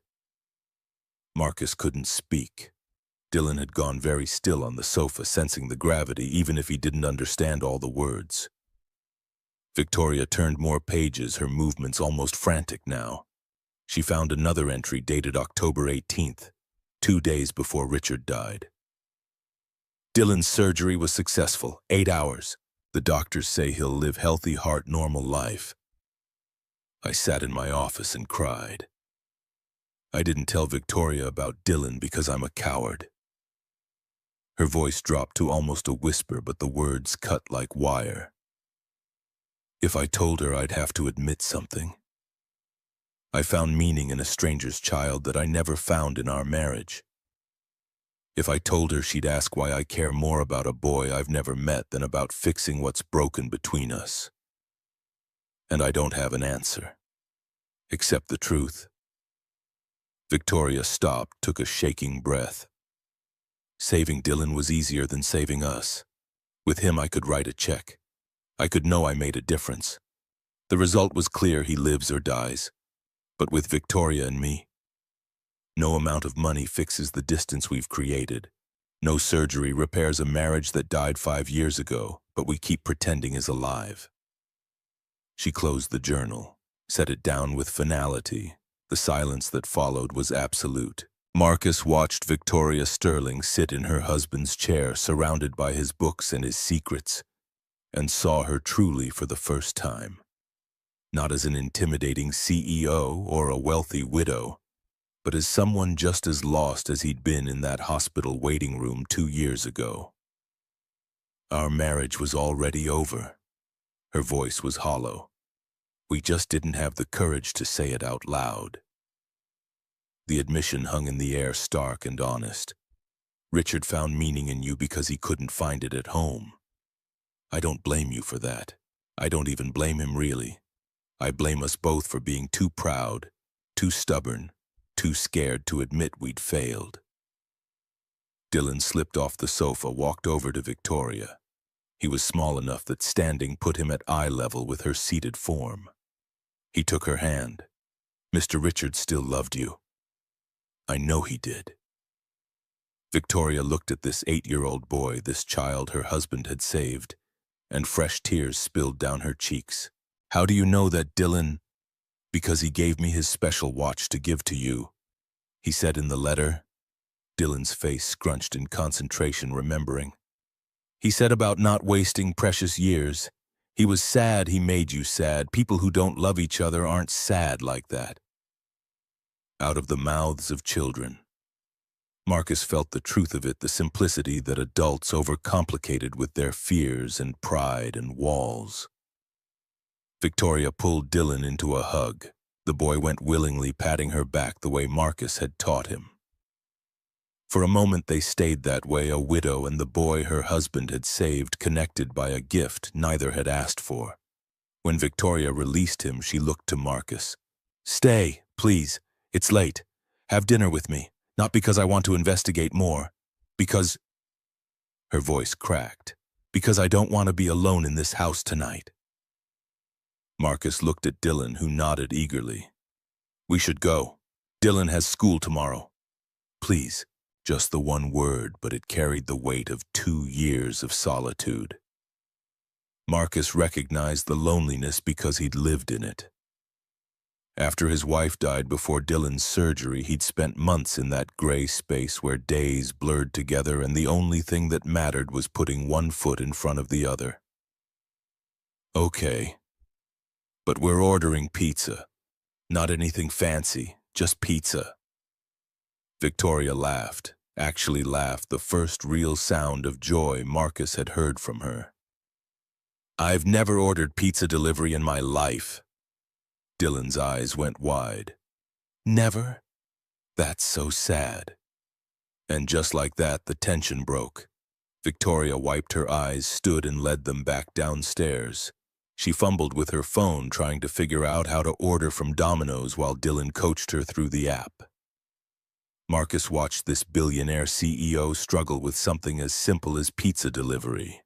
Marcus couldn't speak. Dylan had gone very still on the sofa, sensing the gravity, even if he didn't understand all the words. Victoria turned more pages, her movements almost frantic now. She found another entry dated October 18th, 2 days before Richard died. Dylan's surgery was successful, 8 hours. The doctors say he'll live healthy, heart, normal life. I sat in my office and cried. I didn't tell Victoria about Dylan because I'm a coward. Her voice dropped to almost a whisper, but the words cut like wire. If I told her, I'd have to admit something. I found meaning in a stranger's child that I never found in our marriage. If I told her, she'd ask why I care more about a boy I've never met than about fixing what's broken between us. And I don't have an answer, except the truth. Victoria stopped, took a shaking breath. Saving Dylan was easier than saving us. With him, I could write a check. I could know I made a difference. The result was clear: he lives or dies. But with Victoria and me, no amount of money fixes the distance we've created. No surgery repairs a marriage that died 5 years ago, but we keep pretending is alive. She closed the journal, set it down with finality. The silence that followed was absolute. Marcus watched Victoria Sterling sit in her husband's chair, surrounded by his books and his secrets, and saw her truly for the first time. Not as an intimidating CEO or a wealthy widow, but as someone just as lost as he'd been in that hospital waiting room 2 years ago. Our marriage was already over. Her voice was hollow. We just didn't have the courage to say it out loud. The admission hung in the air, stark and honest. Richard found meaning in you because he couldn't find it at home. I don't blame you for that. I don't even blame him, really. I blame us both for being too proud, too stubborn, too scared to admit we'd failed. Dylan slipped off the sofa, walked over to Victoria. He was small enough that standing put him at eye level with her seated form. He took her hand. Mr. Richard still loved you. I know he did. Victoria looked at this 8-year-old boy, this child her husband had saved, and fresh tears spilled down her cheeks. How do you know that, Dylan? Because he gave me his special watch to give to you. He said in the letter. Dylan's face scrunched in concentration, remembering. He said about not wasting precious years. He was sad he made you sad. People who don't love each other aren't sad like that. Out of the mouths of children. Marcus felt the truth of it, the simplicity that adults overcomplicated with their fears and pride and walls. Victoria pulled Dylan into a hug. The boy went willingly, patting her back the way Marcus had taught him. For a moment they stayed that way, a widow and the boy her husband had saved, connected by a gift neither had asked for. When Victoria released him, she looked to Marcus. Stay, please. It's late. Have dinner with me. Not because I want to investigate more. Because... Her voice cracked. Because I don't want to be alone in this house tonight. Marcus looked at Dylan, who nodded eagerly. We should go. Dylan has school tomorrow. Please. Just the one word, but it carried the weight of 2 years of solitude. Marcus recognized the loneliness because he'd lived in it. After his wife died before Dylan's surgery, he'd spent months in that gray space where days blurred together and the only thing that mattered was putting one foot in front of the other. Okay. But we're ordering pizza. Not anything fancy, just pizza. Victoria laughed, actually laughed, the first real sound of joy Marcus had heard from her. I've never ordered pizza delivery in my life. Dylan's eyes went wide. Never? That's so sad. And just like that, the tension broke. Victoria wiped her eyes, stood and led them back downstairs. She fumbled with her phone, trying to figure out how to order from Domino's while Dylan coached her through the app. Marcus watched this billionaire CEO struggle with something as simple as pizza delivery,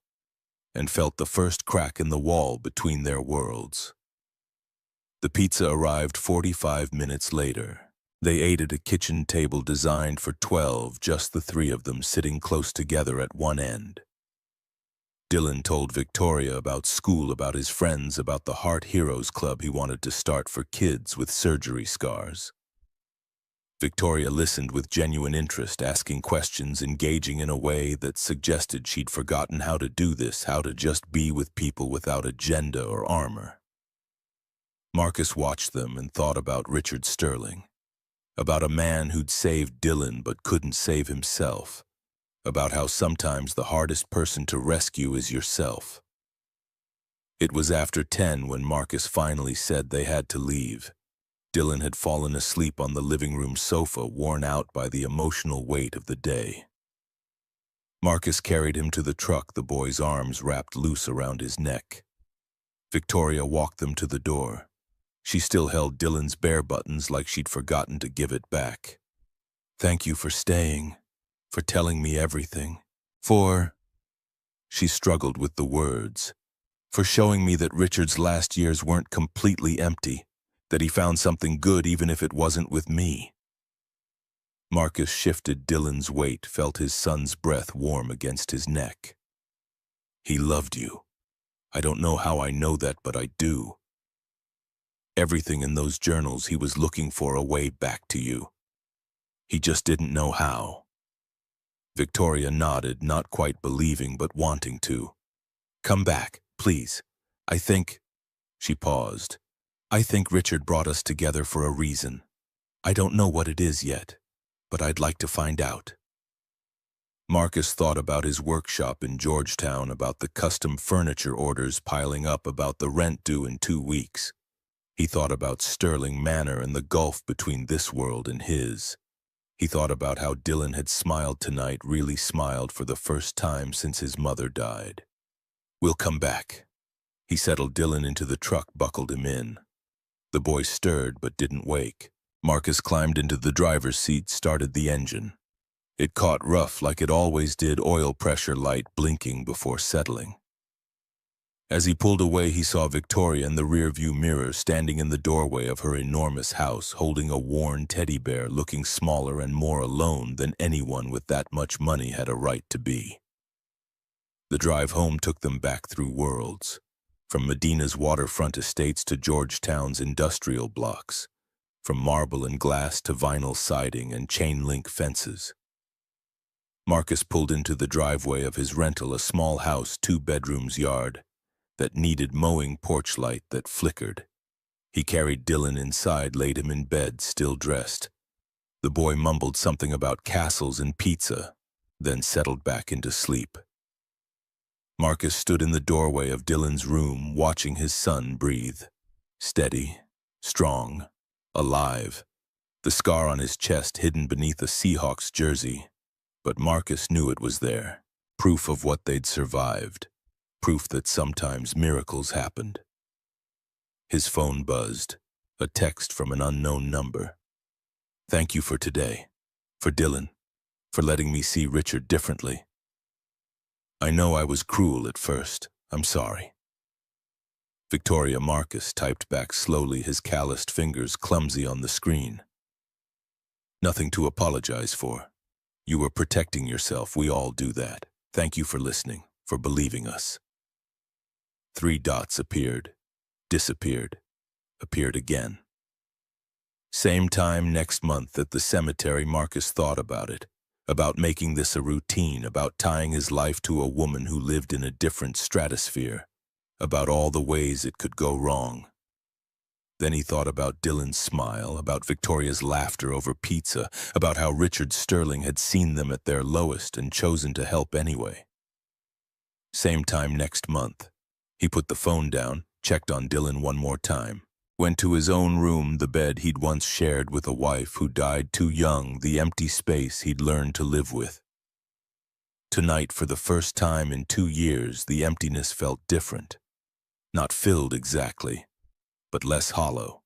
and felt the first crack in the wall between their worlds. The pizza arrived 45 minutes later. They ate at a kitchen table designed for 12, just the 3 of them sitting close together at one end. Dylan told Victoria about school, about his friends, about the Heart Heroes Club he wanted to start for kids with surgery scars. Victoria listened with genuine interest, asking questions, engaging in a way that suggested she'd forgotten how to do this, how to just be with people without agenda or armor. Marcus watched them and thought about Richard Sterling, about a man who'd saved Dylan but couldn't save himself, about how sometimes the hardest person to rescue is yourself. It was after 10 when Marcus finally said they had to leave. Dylan had fallen asleep on the living room sofa, worn out by the emotional weight of the day. Marcus carried him to the truck, the boy's arms wrapped loose around his neck. Victoria walked them to the door. She still held Dylan's bare buttons like she'd forgotten to give it back. Thank you for staying, for telling me everything, for... She struggled with the words. For showing me that Richard's last years weren't completely empty, that he found something good even if it wasn't with me. Marcus shifted Dylan's weight, felt his son's breath warm against his neck. He loved you. I don't know how I know that, but I do. Everything in those journals, he was looking for a way back to you. He just didn't know how. Victoria nodded, not quite believing but wanting to. Come back, please. I think... She paused. I think Richard brought us together for a reason. I don't know what it is yet, but I'd like to find out. Marcus thought about his workshop in Georgetown, about the custom furniture orders piling up, about the rent due in 2 weeks. He thought about Sterling Manor and the gulf between this world and his. He thought about how Dylan had smiled tonight, really smiled for the first time since his mother died. We'll come back. He settled Dylan into the truck, buckled him in. The boy stirred but didn't wake. Marcus climbed into the driver's seat, started the engine. It caught rough like it always did, oil pressure light blinking before settling. As he pulled away, he saw Victoria in the rearview mirror, standing in the doorway of her enormous house, holding a worn teddy bear, looking smaller and more alone than anyone with that much money had a right to be. The drive home took them back through worlds, from Medina's waterfront estates to Georgetown's industrial blocks, from marble and glass to vinyl siding and chain-link fences. Marcus pulled into the driveway of his rental, a small house, 2 bedrooms yard, that needed mowing, porch light that flickered. He carried Dylan inside, laid him in bed, still dressed. The boy mumbled something about castles and pizza, then settled back into sleep. Marcus stood in the doorway of Dylan's room, watching his son breathe. Steady, strong, alive. The scar on his chest hidden beneath a Seahawks jersey. But Marcus knew it was there, proof of what they'd survived. Proof that sometimes miracles happened. His phone buzzed, a text from an unknown number. Thank you for today, for Dylan, for letting me see Richard differently. I know I was cruel at first. I'm sorry. Victoria. Marcus typed back slowly, his calloused fingers clumsy on the screen. Nothing to apologize for. You were protecting yourself. We all do that. Thank you for listening, for believing us. 3 dots appeared, disappeared, appeared again. Same time next month at the cemetery. Marcus thought about it, about making this a routine, about tying his life to a woman who lived in a different stratosphere, about all the ways it could go wrong. Then he thought about Dylan's smile, about Victoria's laughter over pizza, about how Richard Sterling had seen them at their lowest and chosen to help anyway. Same time next month. He put the phone down, checked on Dylan one more time, went to his own room, the bed he'd once shared with a wife who died too young, the empty space he'd learned to live with. Tonight, for the first time in 2 years, the emptiness felt different. Not filled exactly, but less hollow,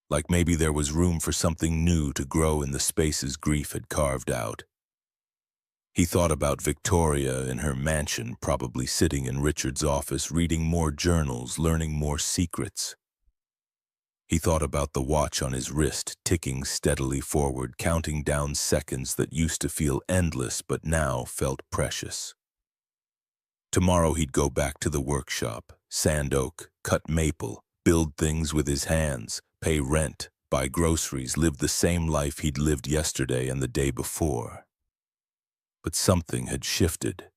like maybe there was room for something new to grow in the spaces grief had carved out. He thought about Victoria in her mansion, probably sitting in Richard's office, reading more journals, learning more secrets. He thought about the watch on his wrist, ticking steadily forward, counting down seconds that used to feel endless but now felt precious. Tomorrow he'd go back to the workshop, sand oak, cut maple, build things with his hands, pay rent, buy groceries, live the same life he'd lived yesterday and the day before. But something had shifted.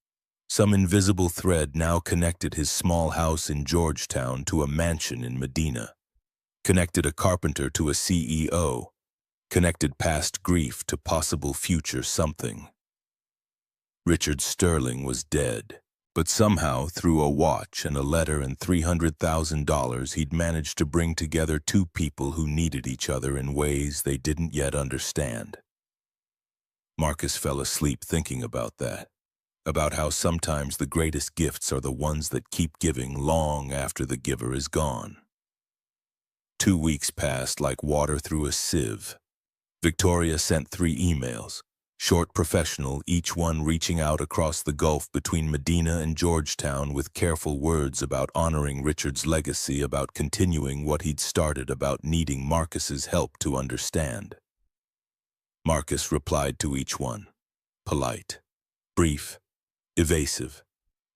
Some invisible thread now connected his small house in Georgetown to a mansion in Medina, connected a carpenter to a CEO, connected past grief to possible future something. Richard Sterling was dead, but somehow, through a watch and a letter and $300,000, he'd managed to bring together 2 people who needed each other in ways they didn't yet understand. Marcus fell asleep thinking about that, about how sometimes the greatest gifts are the ones that keep giving long after the giver is gone. 2 weeks passed like water through a sieve. Victoria sent 3 emails. Short professional, each one reaching out across the gulf between Medina and Georgetown with careful words about honoring Richard's legacy, about continuing what he'd started, about needing Marcus's help to understand. Marcus replied to each one, polite, brief, evasive,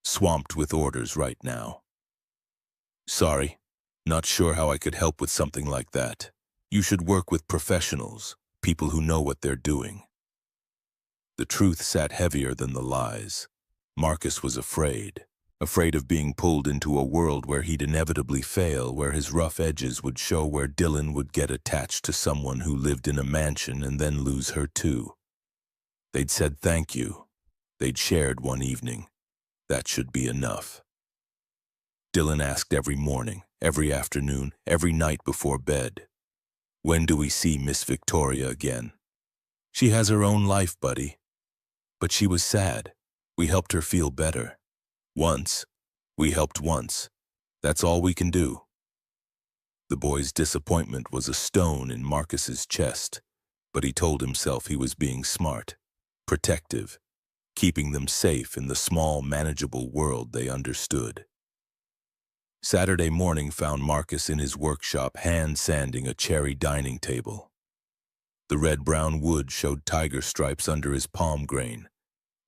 swamped with orders right now. Sorry, not sure how I could help with something like that. You should work with professionals, people who know what they're doing. The truth sat heavier than the lies. Marcus was afraid of being pulled into a world where he'd inevitably fail, where his rough edges would show, where Dylan would get attached to someone who lived in a mansion and then lose her too. They'd said thank you. They'd shared one evening. That should be enough. Dylan asked every morning, every afternoon, every night before bed, "When do we see Miss Victoria again? She has her own life, buddy." But she was sad. We helped her feel better. Once. We helped once. That's all we can do. The boy's disappointment was a stone in Marcus's chest, but he told himself he was being smart, protective, keeping them safe in the small, manageable world they understood. Saturday morning found Marcus in his workshop hand-sanding a cherry dining table. The red-brown wood showed tiger stripes under his palm grain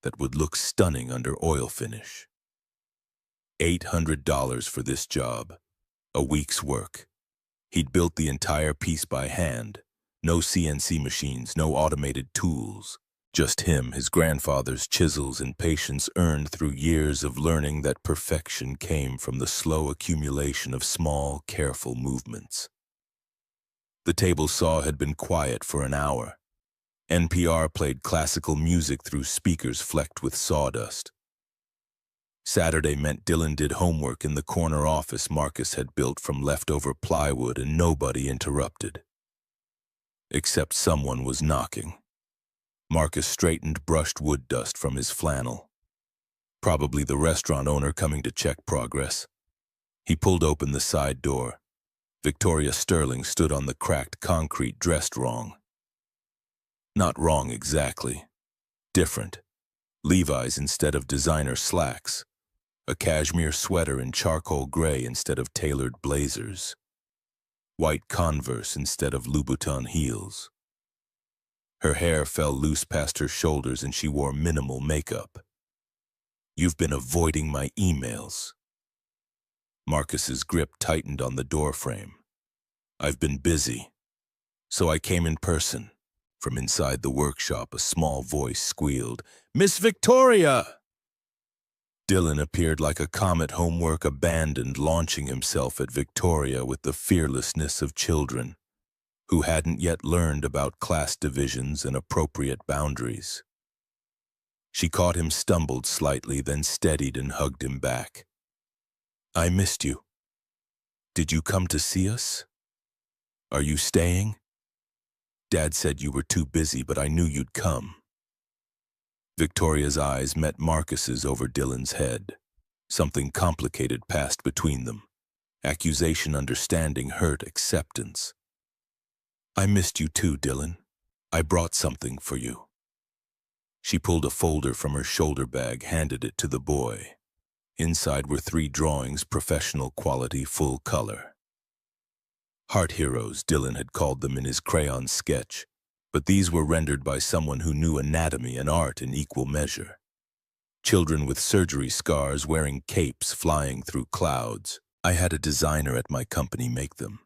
that would look stunning under oil finish. $800 for this job, a week's work. He'd built the entire piece by hand, no CNC machines, no automated tools, just him, his grandfather's chisels, and patience earned through years of learning that perfection came from the slow accumulation of small, careful movements. The table saw had been quiet for an hour. NPR played classical music through speakers flecked with sawdust. Saturday meant Dylan did homework in the corner office Marcus had built from leftover plywood, and nobody interrupted. Except someone was knocking. Marcus straightened brushed wood dust from his flannel. Probably the restaurant owner coming to check progress. He pulled open the side door. Victoria Sterling stood on the cracked concrete, dressed wrong. Not wrong exactly. Different. Levi's instead of designer slacks. A cashmere sweater in charcoal gray instead of tailored blazers. White Converse instead of Louboutin heels. Her hair fell loose past her shoulders and she wore minimal makeup. "You've been avoiding my emails." Marcus's grip tightened on the doorframe. "I've been busy. So I came in person." From inside the workshop, a small voice squealed, "Miss Victoria!" Dylan appeared like a comet, homework abandoned, launching himself at Victoria with the fearlessness of children who hadn't yet learned about class divisions and appropriate boundaries. She caught him, stumbled slightly, then steadied and hugged him back. "I missed you. Did you come to see us? Are you staying? Dad said you were too busy, but I knew you'd come." Victoria's eyes met Marcus's over Dylan's head. Something complicated passed between them. Accusation, understanding, hurt, acceptance. "I missed you too, Dylan. I brought something for you." She pulled a folder from her shoulder bag, handed it to the boy. Inside were 3 drawings, professional quality, full color. Heart heroes, Dylan had called them in his crayon sketch, but these were rendered by someone who knew anatomy and art in equal measure. Children with surgery scars wearing capes flying through clouds. "I had a designer at my company make them,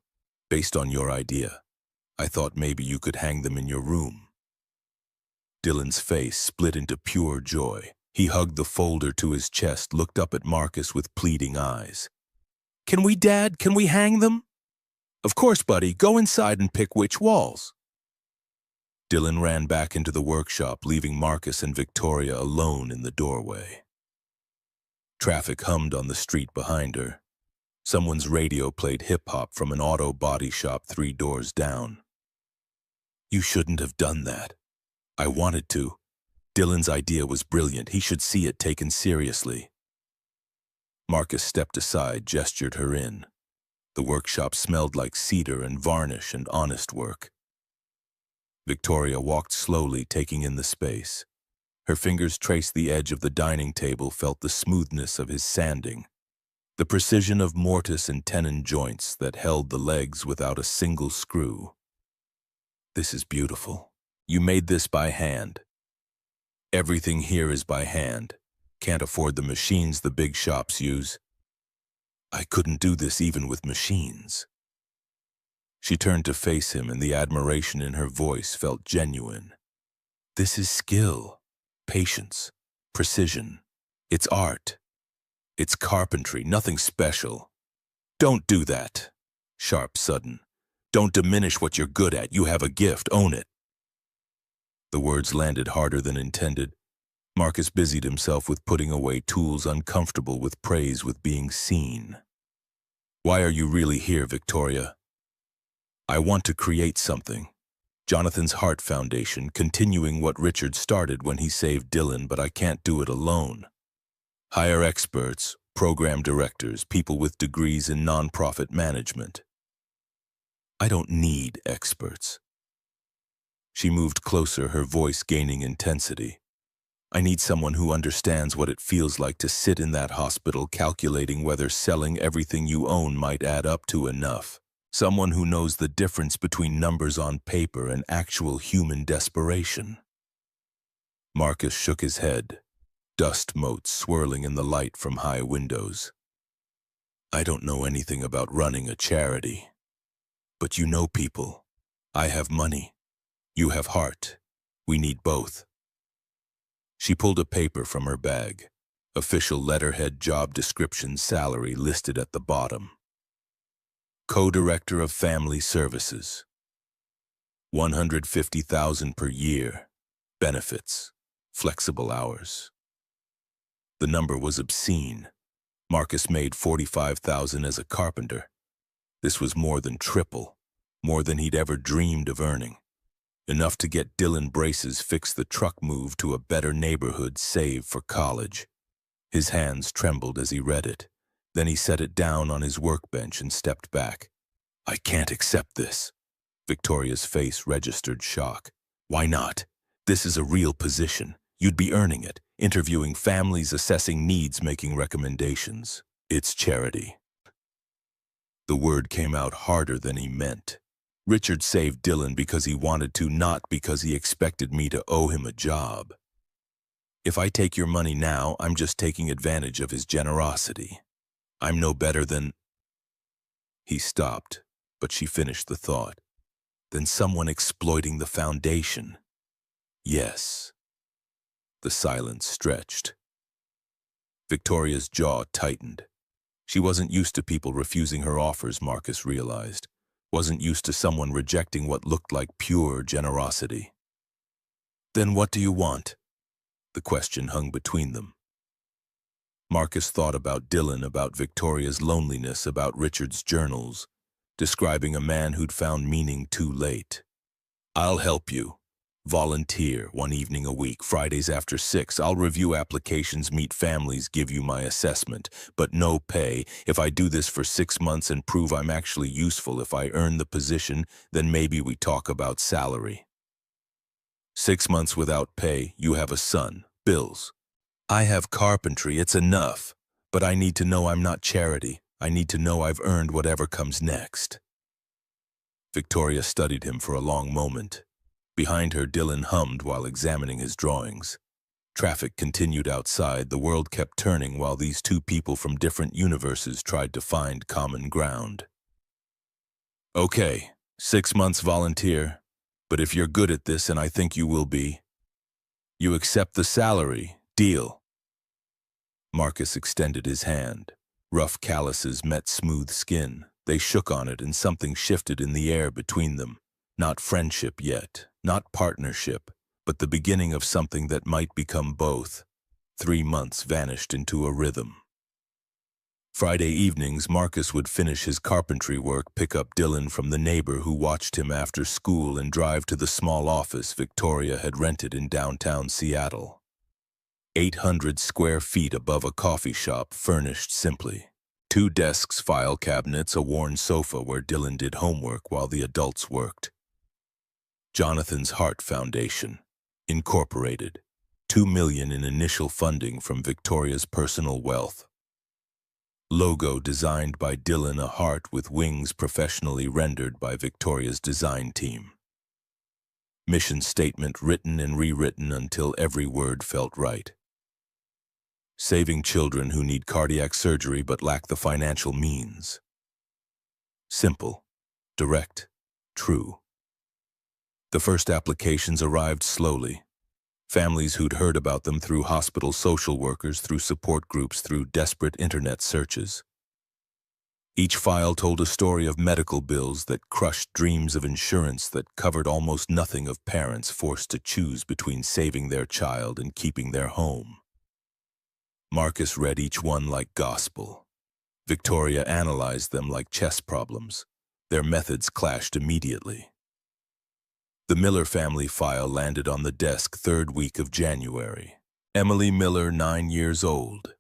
based on your idea. I thought maybe you could hang them in your room." Dylan's face split into pure joy. He hugged the folder to his chest, looked up at Marcus with pleading eyes. "Can we, Dad? Can we hang them?" "Of course, buddy. Go inside and pick which walls." Dylan ran back into the workshop, leaving Marcus and Victoria alone in the doorway. Traffic hummed on the street behind her. Someone's radio played hip-hop from an auto body shop 3 doors down. "You shouldn't have done that." "I wanted to. Dylan's idea was brilliant. He should see it taken seriously." Marcus stepped aside, gestured her in. The workshop smelled like cedar and varnish and honest work. Victoria walked slowly, taking in the space. Her fingers traced the edge of the dining table, felt the smoothness of his sanding, the precision of mortise and tenon joints that held the legs without a single screw. This is beautiful. You made this by hand. Everything here is by hand. Can't afford the machines the big shops use. I couldn't do this even with machines. She turned to face him, and the admiration in her voice felt genuine. This is skill, patience, precision. It's art. It's carpentry, nothing special. Don't do that. Sharp, sudden. Don't diminish what you're good at. You have a gift. Own it. The words landed harder than intended. Marcus busied himself with putting away tools, uncomfortable with praise, with being seen. Why are you really here, Victoria? I want to create something. Jonathan's Heart Foundation, continuing what Richard started when he saved Dylan, but I can't do it alone. Hire experts, program directors, people with degrees in nonprofit management. I don't need experts. She moved closer, her voice gaining intensity. I need someone who understands what it feels like to sit in that hospital calculating whether selling everything you own might add up to enough. Someone who knows the difference between numbers on paper and actual human desperation. Marcus shook his head, dust motes swirling in the light from high windows. I don't know anything about running a charity. But you know people. I have money. You have heart. We need both. She pulled a paper from her bag. Official letterhead, job description, salary listed at the bottom. Co-Director of Family Services. $150,000 per year. Benefits. Flexible hours. The number was obscene. Marcus made $45,000 as a carpenter. This was more than triple, more than he'd ever dreamed of earning. Enough to get Dylan braces, fix the truck move to a better neighborhood, save for college. His hands trembled as he read it. Then he set it down on his workbench and stepped back. I can't accept this. Victoria's face registered shock. Why not? This is a real position. You'd be earning it, interviewing families, assessing needs, making recommendations. It's charity. The word came out harder than he meant. Richard saved Dylan because he wanted to, not because he expected me to owe him a job. If I take your money now, I'm just taking advantage of his generosity. I'm no better than... He stopped, but she finished the thought. Than someone exploiting the foundation. Yes. The silence stretched. Victoria's jaw tightened. She wasn't used to people refusing her offers, Marcus realized. Wasn't used to someone rejecting what looked like pure generosity. Then what do you want? The question hung between them. Marcus thought about Dylan, about Victoria's loneliness, about Richard's journals, describing a man who'd found meaning too late. I'll help you. Volunteer 1 evening a week, Fridays after 6. I'll review applications, meet families, give you my assessment, but no pay. If I do this for 6 months and prove I'm actually useful, if I earn the position, then maybe we talk about salary. 6 months without pay, you have a son, bills. I have carpentry, it's enough, but I need to know I'm not charity. I need to know I've earned whatever comes next. Victoria studied him for a long moment. Behind her, Dylan hummed while examining his drawings. Traffic continued outside. The world kept turning while these two people from different universes tried to find common ground. Okay, 6 months volunteer, but if you're good at this, and I think you will be, you accept the salary. Deal. Marcus extended his hand. Rough calluses met smooth skin. They shook on it, and something shifted in the air between them. Not friendship yet, not partnership, but the beginning of something that might become both. 3 months vanished into a rhythm. Friday evenings, Marcus would finish his carpentry work, pick up Dylan from the neighbor who watched him after school, and drive to the small office Victoria had rented in downtown Seattle. 800 square feet above a coffee shop, furnished simply. 2 desks, file cabinets, a worn sofa where Dylan did homework while the adults worked. Jonathan's Heart Foundation, Incorporated, $2 million in initial funding from Victoria's personal wealth. Logo designed by Dylan, a heart with wings professionally rendered by Victoria's design team. Mission statement written and rewritten until every word felt right. Saving children who need cardiac surgery but lack the financial means. Simple, direct, true. The first applications arrived slowly. Families who'd heard about them through hospital social workers, through support groups, through desperate internet searches. Each file told a story of medical bills that crushed dreams, of insurance that covered almost nothing, of parents forced to choose between saving their child and keeping their home. Marcus read each one like gospel. Victoria analyzed them like chess problems. Their methods clashed immediately. The Miller family file landed on the desk third week of January. Emily Miller, 9 years old.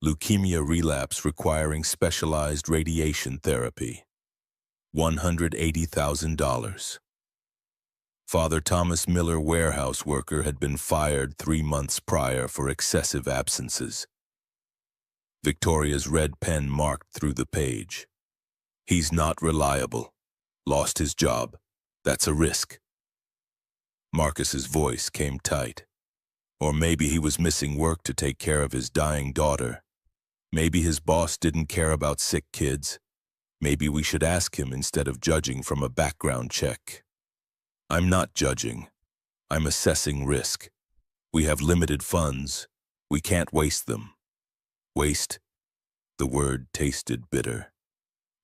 Leukemia relapse requiring specialized radiation therapy. $180,000. Father Thomas Miller, warehouse worker, had been fired 3 months prior for excessive absences. Victoria's red pen marked through the page. He's not reliable. Lost his job. That's a risk. Marcus's voice came tight. Or maybe he was missing work to take care of his dying daughter. Maybe his boss didn't care about sick kids. Maybe we should ask him instead of judging from a background check. I'm not judging. I'm assessing risk. We have limited funds. We can't waste them. Waste? The word tasted bitter.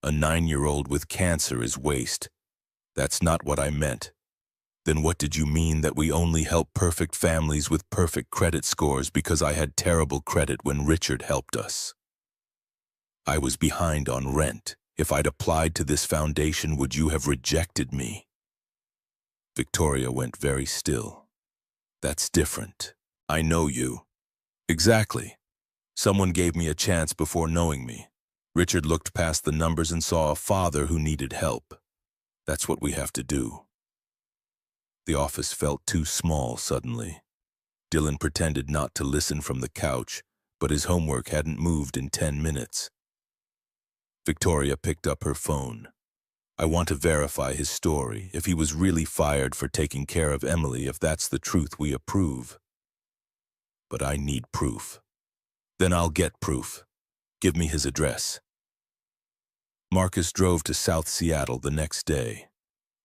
A 9-year-old with cancer is waste. That's not what I meant. Then what did you mean, that we only help perfect families with perfect credit scores because I had terrible credit when Richard helped us? I was behind on rent. If I'd applied to this foundation, would you have rejected me? Victoria went very still. That's different. I know you. Exactly. Someone gave me a chance before knowing me. Richard looked past the numbers and saw a father who needed help. That's what we have to do. The office felt too small suddenly. Dylan pretended not to listen from the couch, but his homework hadn't moved in 10 minutes. Victoria picked up her phone. I want to verify his story, if he was really fired for taking care of Emily, if that's the truth we approve. But I need proof. Then I'll get proof. Give me his address. Marcus drove to South Seattle the next day.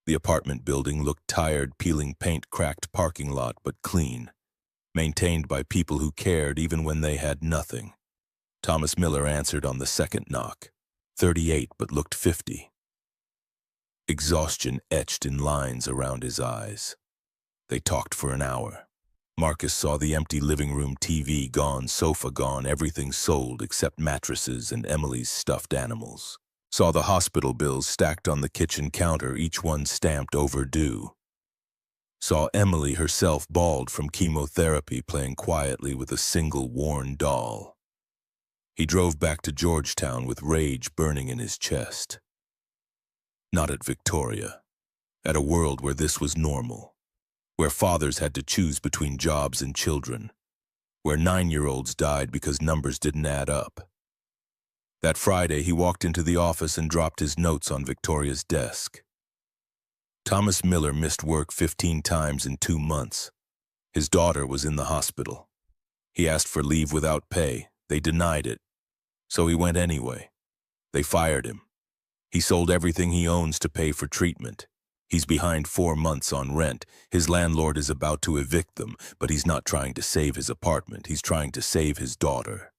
The apartment building looked tired, peeling paint, cracked parking lot, but clean. Maintained by people who cared even when they had nothing. Thomas Miller answered on the second knock. 38, but looked 50. Exhaustion etched in lines around his eyes. They talked for an hour. Marcus saw the empty living room, TV gone, sofa gone, everything sold except mattresses and Emily's stuffed animals. Saw the hospital bills stacked on the kitchen counter, each one stamped overdue. Saw Emily herself, bald from chemotherapy, playing quietly with a single worn doll. He drove back to Georgetown with rage burning in his chest. Not at Victoria. At a world where this was normal. Where fathers had to choose between jobs and children. Where 9-year-olds died because numbers didn't add up. That Friday, he walked into the office and dropped his notes on Victoria's desk. Thomas Miller missed work 15 times in 2 months. His daughter was in the hospital. He asked for leave without pay. They denied it. So he went anyway. They fired him. He sold everything he owns to pay for treatment. He's behind 4 months on rent. His landlord is about to evict them, but he's not trying to save his apartment. He's trying to save his daughter.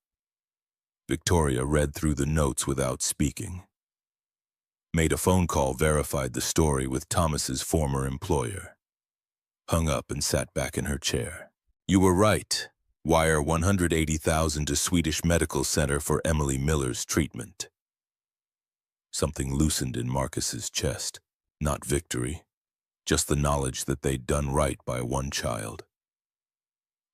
Victoria read through the notes without speaking. Made a phone call, verified the story with Thomas's former employer. Hung up and sat back in her chair. You were right. Wire $180,000 to Swedish Medical Center for Emily Miller's treatment. Something loosened in Marcus's chest. Not victory, just the knowledge that they'd done right by one child.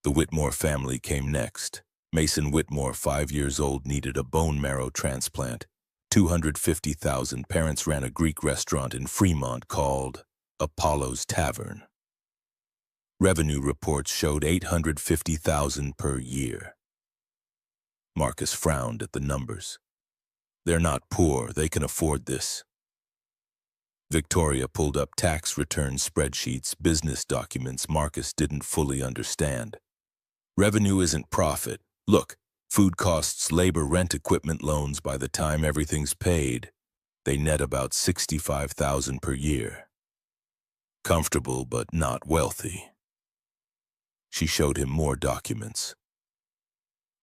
The Whitmore family came next. Mason Whitmore, 5 years old, needed a bone marrow transplant. $250,000. Parents ran a Greek restaurant in Fremont called Apollo's Tavern. Revenue reports showed $850,000 per year. Marcus frowned at the numbers. They're not poor, they can afford this. Victoria pulled up tax return spreadsheets, business documents Marcus didn't fully understand. Revenue isn't profit. Look, food costs, labor, rent, equipment, loans, by the time everything's paid, they net about $65,000 per year. Comfortable, but not wealthy. She showed him more documents.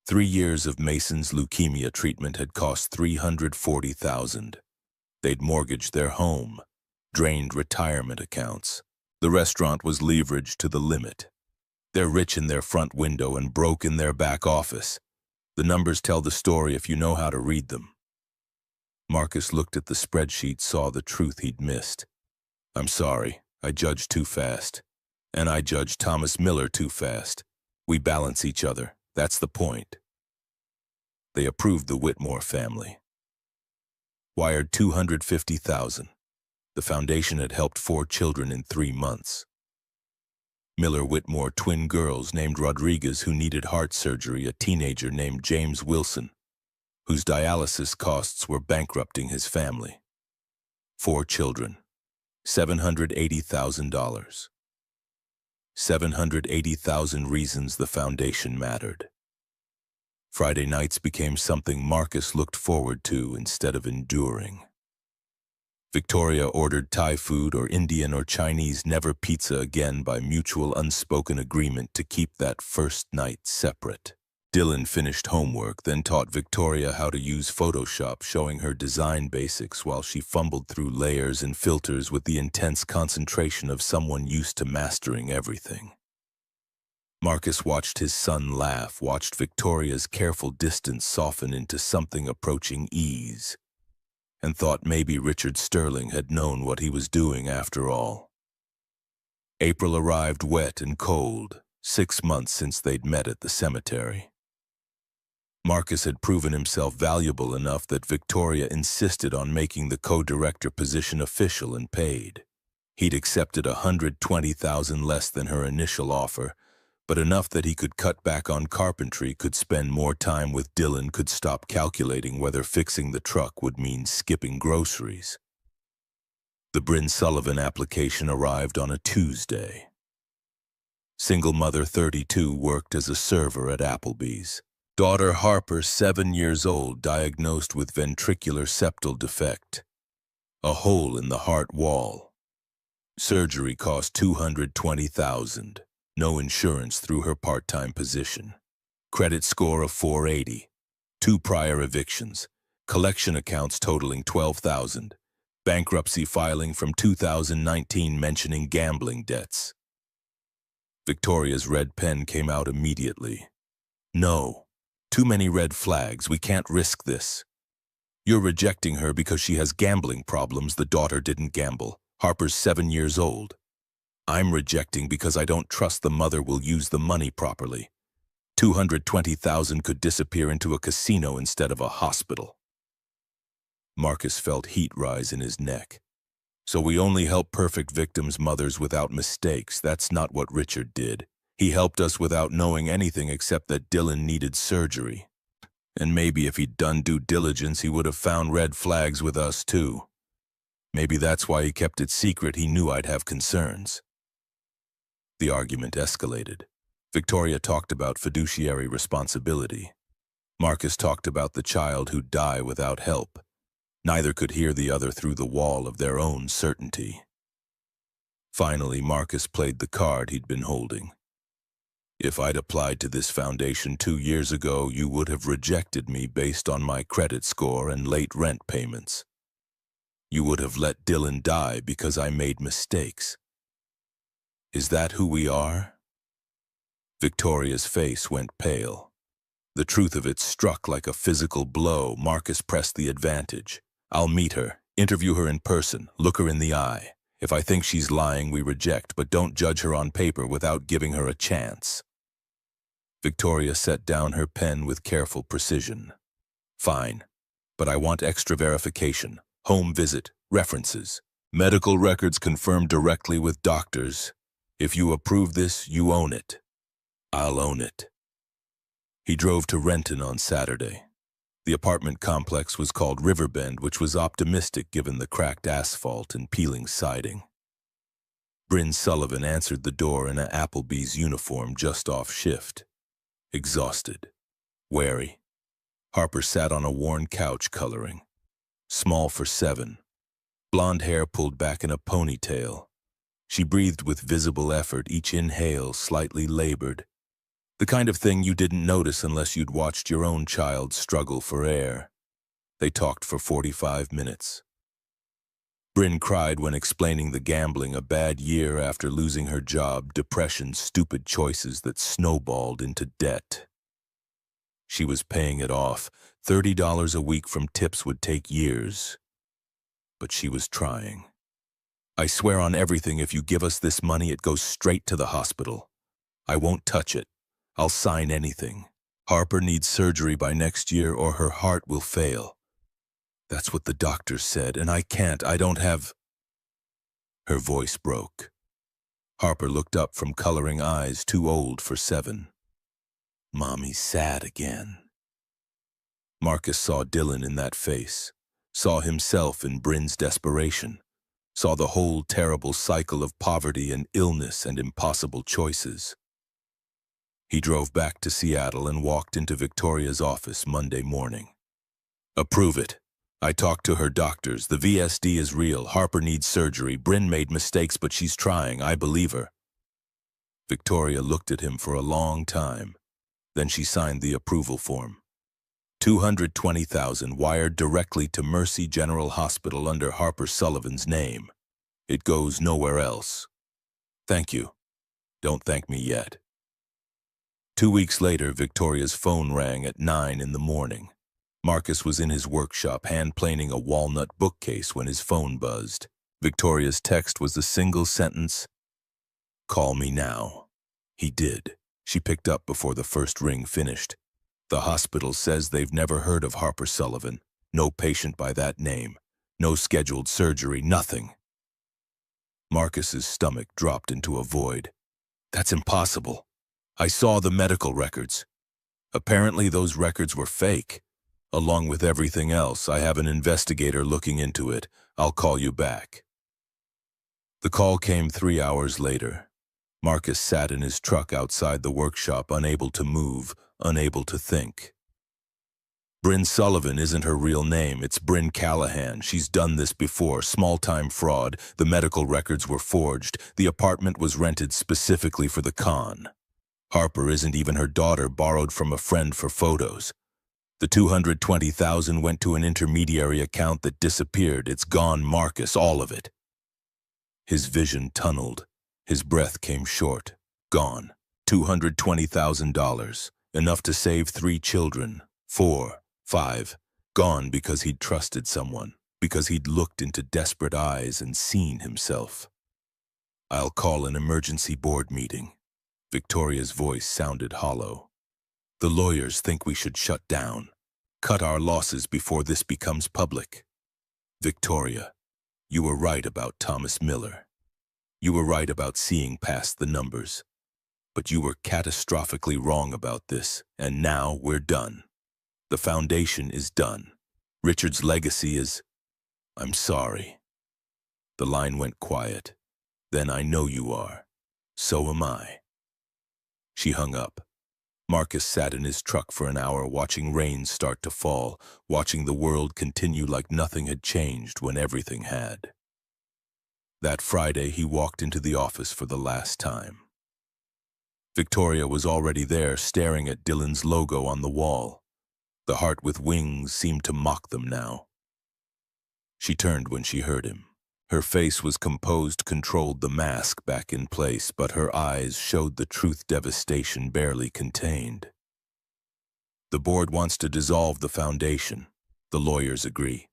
3 years of Mason's leukemia treatment had cost $340,000. They'd mortgaged their home, drained retirement accounts. The restaurant was leveraged to the limit. They're rich in their front window and broke in their back office. The numbers tell the story if you know how to read them. Marcus looked at the spreadsheet, saw the truth he'd missed. I'm sorry, I judged too fast. And I judged Thomas Miller too fast. We balance each other, that's the point. They approved the Whitmore family. Wired $250,000. The foundation had helped 4 children in 3 months. Miller Whitmore twin girls named Rodriguez who needed heart surgery, a teenager named James Wilson, whose dialysis costs were bankrupting his family. 4 children, $780,000. 780,000 reasons the foundation mattered. Friday nights became something Marcus looked forward to instead of enduring. Victoria ordered Thai food or Indian or Chinese, never pizza again, by mutual unspoken agreement to keep that first night separate. Dylan finished homework, then taught Victoria how to use Photoshop, showing her design basics while she fumbled through layers and filters with the intense concentration of someone used to mastering everything. Marcus watched his son laugh, watched Victoria's careful distance soften into something approaching ease, and thought maybe Richard Sterling had known what he was doing after all. April arrived wet and cold, 6 months since they'd met at the cemetery. Marcus had proven himself valuable enough that Victoria insisted on making the co-director position official and paid. He'd accepted $120,000 less than her initial offer, but enough that he could cut back on carpentry, could spend more time with Dylan, could stop calculating whether fixing the truck would mean skipping groceries. The Bryn Sullivan application arrived on a Tuesday. Single mother, 32, worked as a server at Applebee's. Daughter Harper, 7 years old, diagnosed with ventricular septal defect, a hole in the heart wall. Surgery cost $220,000. No insurance through her part-time position. Credit score of 480. 2 prior evictions. Collection accounts totaling $12,000. Bankruptcy filing from 2019 mentioning gambling debts. Victoria's red pen came out immediately. No. Too many red flags. We can't risk this. You're rejecting her because she has gambling problems. The daughter didn't gamble. Harper's 7 years old. I'm rejecting because I don't trust the mother will use the money properly. $220,000 could disappear into a casino instead of a hospital. Marcus felt heat rise in his neck. So we only help perfect victims' mothers without mistakes. That's not what Richard did. He helped us without knowing anything except that Dylan needed surgery. And maybe if he'd done due diligence, he would have found red flags with us too. Maybe that's why he kept it secret. He knew I'd have concerns. The argument escalated. Victoria talked about fiduciary responsibility. Marcus talked about the child who'd die without help. Neither could hear the other through the wall of their own certainty. Finally, Marcus played the card he'd been holding. If I'd applied to this foundation 2 years ago, you would have rejected me based on my credit score and late rent payments. You would have let Dylan die because I made mistakes. Is that who we are? Victoria's face went pale. The truth of it struck like a physical blow. Marcus pressed the advantage. I'll meet her, interview her in person, look her in the eye. If I think she's lying, we reject, but don't judge her on paper without giving her a chance. Victoria set down her pen with careful precision. Fine, but I want extra verification, home visit, references. Medical records confirmed directly with doctors. If you approve this, you own it. I'll own it. He drove to Renton on Saturday. The apartment complex was called Riverbend, which was optimistic given the cracked asphalt and peeling siding. Bryn Sullivan answered the door in an Applebee's uniform just off shift. Exhausted. Wary. Harper sat on a worn couch coloring. Small for 7. Blonde hair pulled back in a ponytail. She breathed with visible effort, each inhale slightly labored. The kind of thing you didn't notice unless you'd watched your own child struggle for air. They talked for 45 minutes. Bryn cried when explaining the gambling, a bad year after losing her job, depression, stupid choices that snowballed into debt. She was paying it off. $30 a week from tips would take years. But she was trying. I swear on everything, if you give us this money, it goes straight to the hospital. I won't touch it. I'll sign anything. Harper needs surgery by next year or her heart will fail. That's what the doctors said, and I don't have... Her voice broke. Harper looked up from coloring eyes too old for 7. Mommy's sad again. Marcus saw Dylan in that face, saw himself in Bryn's desperation, saw the whole terrible cycle of poverty and illness and impossible choices. He drove back to Seattle and walked into Victoria's office Monday morning. Approve it. I talked to her doctors. The VSD is real. Harper needs surgery. Bryn made mistakes, but she's trying. I believe her. Victoria looked at him for a long time. Then she signed the approval form. $220,000 wired directly to Mercy General Hospital under Harper Sullivan's name. It goes nowhere else. Thank you. Don't thank me yet. 2 weeks later, Victoria's phone rang at 9 in the morning. Marcus was in his workshop hand-planing a walnut bookcase when his phone buzzed. Victoria's text was a single sentence, "Call me now." He did. She picked up before the first ring finished. The hospital says they've never heard of Harper Sullivan. No patient by that name. No scheduled surgery, nothing. Marcus's stomach dropped into a void. That's impossible. I saw the medical records. Apparently those records were fake. Along with everything else, I have an investigator looking into it. I'll call you back. The call came 3 hours later. Marcus sat in his truck outside the workshop, unable to move, unable to think. Bryn Sullivan isn't her real name. It's Bryn Callahan. She's done this before. Small-time fraud. The medical records were forged. The apartment was rented specifically for the con. Harper isn't even her daughter, borrowed from a friend for photos. The $220,000 went to an intermediary account that disappeared. It's gone, Marcus, all of it. His vision tunneled. His breath came short. Gone. $220,000. Enough to save 3 children. 4, 5. Gone because he'd trusted someone. Because he'd looked into desperate eyes and seen himself. I'll call an emergency board meeting. Victoria's voice sounded hollow. The lawyers think we should shut down. Cut our losses before this becomes public. Victoria, you were right about Thomas Miller. You were right about seeing past the numbers. But you were catastrophically wrong about this, and now we're done. The foundation is done. Richard's legacy is... I'm sorry. The line went quiet. Then I know you are. So am I. She hung up. Marcus sat in his truck for an hour watching rain start to fall, watching the world continue like nothing had changed when everything had. That Friday, he walked into the office for the last time. Victoria was already there, staring at Dylan's logo on the wall. The heart with wings seemed to mock them now. She turned when she heard him. Her face was composed, controlled, the mask back in place, but her eyes showed the truth devastation barely contained. The board wants to dissolve the foundation. The lawyers agree.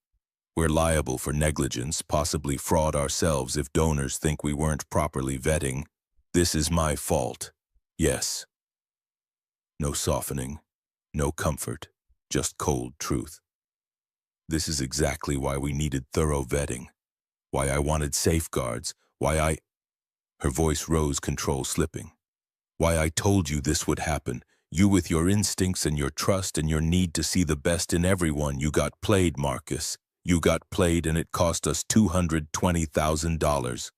We're liable for negligence, possibly fraud ourselves if donors think we weren't properly vetting. This is my fault. Yes. No softening, no comfort, just cold truth. This is exactly why we needed thorough vetting. why I wanted safeguards, why I... Her voice rose, control slipping. Why I told you this would happen. You with your instincts and your trust and your need to see the best in everyone. You got played, Marcus. You got played and it cost us $220,000.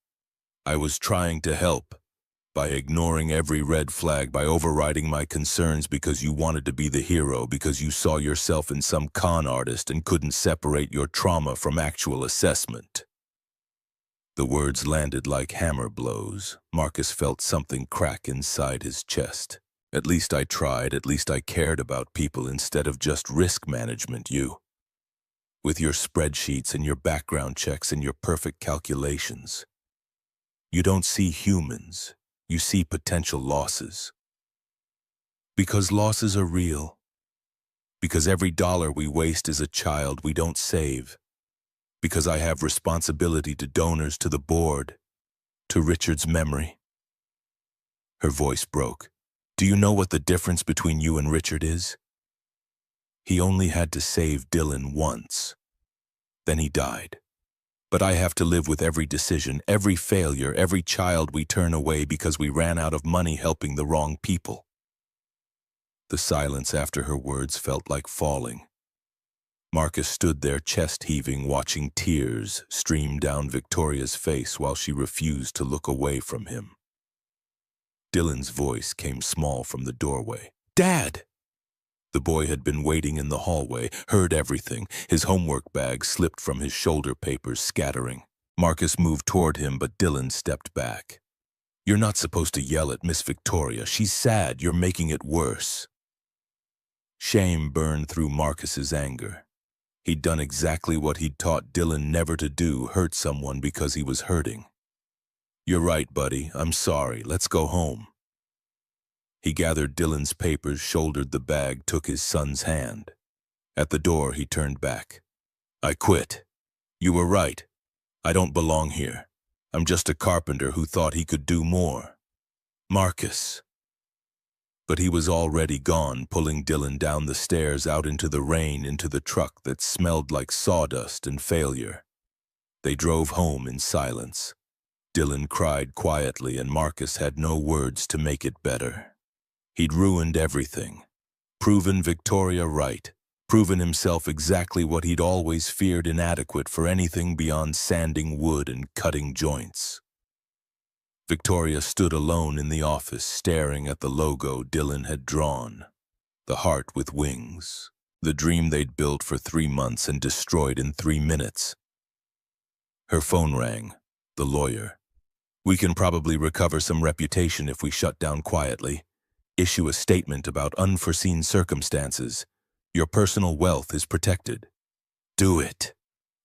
I was trying to help. By ignoring every red flag, by overriding my concerns because you wanted to be the hero, because you saw yourself in some con artist and couldn't separate your trauma from actual assessment. The words landed like hammer blows. Marcus felt something crack inside his chest. At least I tried, at least I cared about people instead of just risk management, you. With your spreadsheets and your background checks and your perfect calculations. You don't see humans, you see potential losses. Because losses are real. Because every dollar we waste is a child we don't save. Because I have responsibility to donors, to the board, to Richard's memory. Her voice broke. Do you know what the difference between you and Richard is? He only had to save Dylan once. Then he died. But I have to live with every decision, every failure, every child we turn away because we ran out of money helping the wrong people. The silence after her words felt like falling. Marcus stood there, chest heaving, watching tears stream down Victoria's face while she refused to look away from him. Dylan's voice came small from the doorway. Dad! The boy had been waiting in the hallway, heard everything. His homework bag slipped from his shoulder, papers scattering. Marcus moved toward him, but Dylan stepped back. You're not supposed to yell at Miss Victoria. She's sad. You're making it worse. Shame burned through Marcus's anger. He'd done exactly what he'd taught Dylan never to do, hurt someone because he was hurting. You're right, buddy. I'm sorry. Let's go home. He gathered Dylan's papers, shouldered the bag, took his son's hand. At the door, he turned back. I quit. You were right. I don't belong here. I'm just a carpenter who thought he could do more. Marcus. But he was already gone, pulling Dylan down the stairs, out into the rain, into the truck that smelled like sawdust and failure. They drove home in silence. Dylan cried quietly, and Marcus had no words to make it better. He'd ruined everything. Proven Victoria right. Proven himself exactly what he'd always feared, inadequate for anything beyond sanding wood and cutting joints. Victoria stood alone in the office, staring at the logo Dylan had drawn. The heart with wings. The dream they'd built for 3 months and destroyed in 3 minutes. Her phone rang. The lawyer. We can probably recover some reputation if we shut down quietly. Issue a statement about unforeseen circumstances. Your personal wealth is protected. Do it.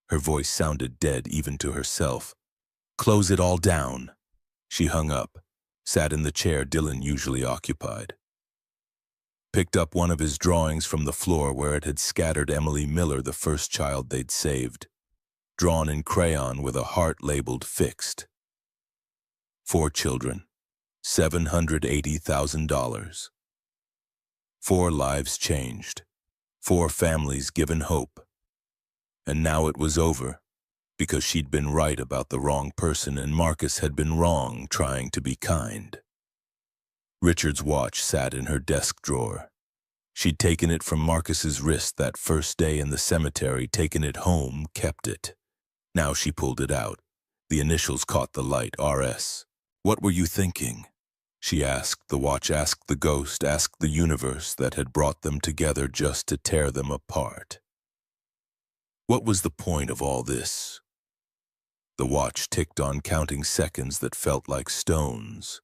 Her voice sounded dead even to herself. Close it all down. She hung up, sat in the chair Dylan usually occupied. Picked up one of his drawings from the floor where it had scattered Emily Miller, the first child they'd saved. Drawn in crayon with a heart labeled fixed. 4 children. $780,000. 4 lives changed. 4 families given hope. And now it was over, because she'd been right about the wrong person and Marcus had been wrong trying to be kind. Richard's watch sat in her desk drawer. She'd taken it from Marcus's wrist that first day in the cemetery, taken it home, kept it. Now she pulled it out. The initials caught the light, RS. What were you thinking? She asked. The watch asked the ghost, asked the universe that had brought them together just to tear them apart. What was the point of all this? The watch ticked on, counting seconds that felt like stones.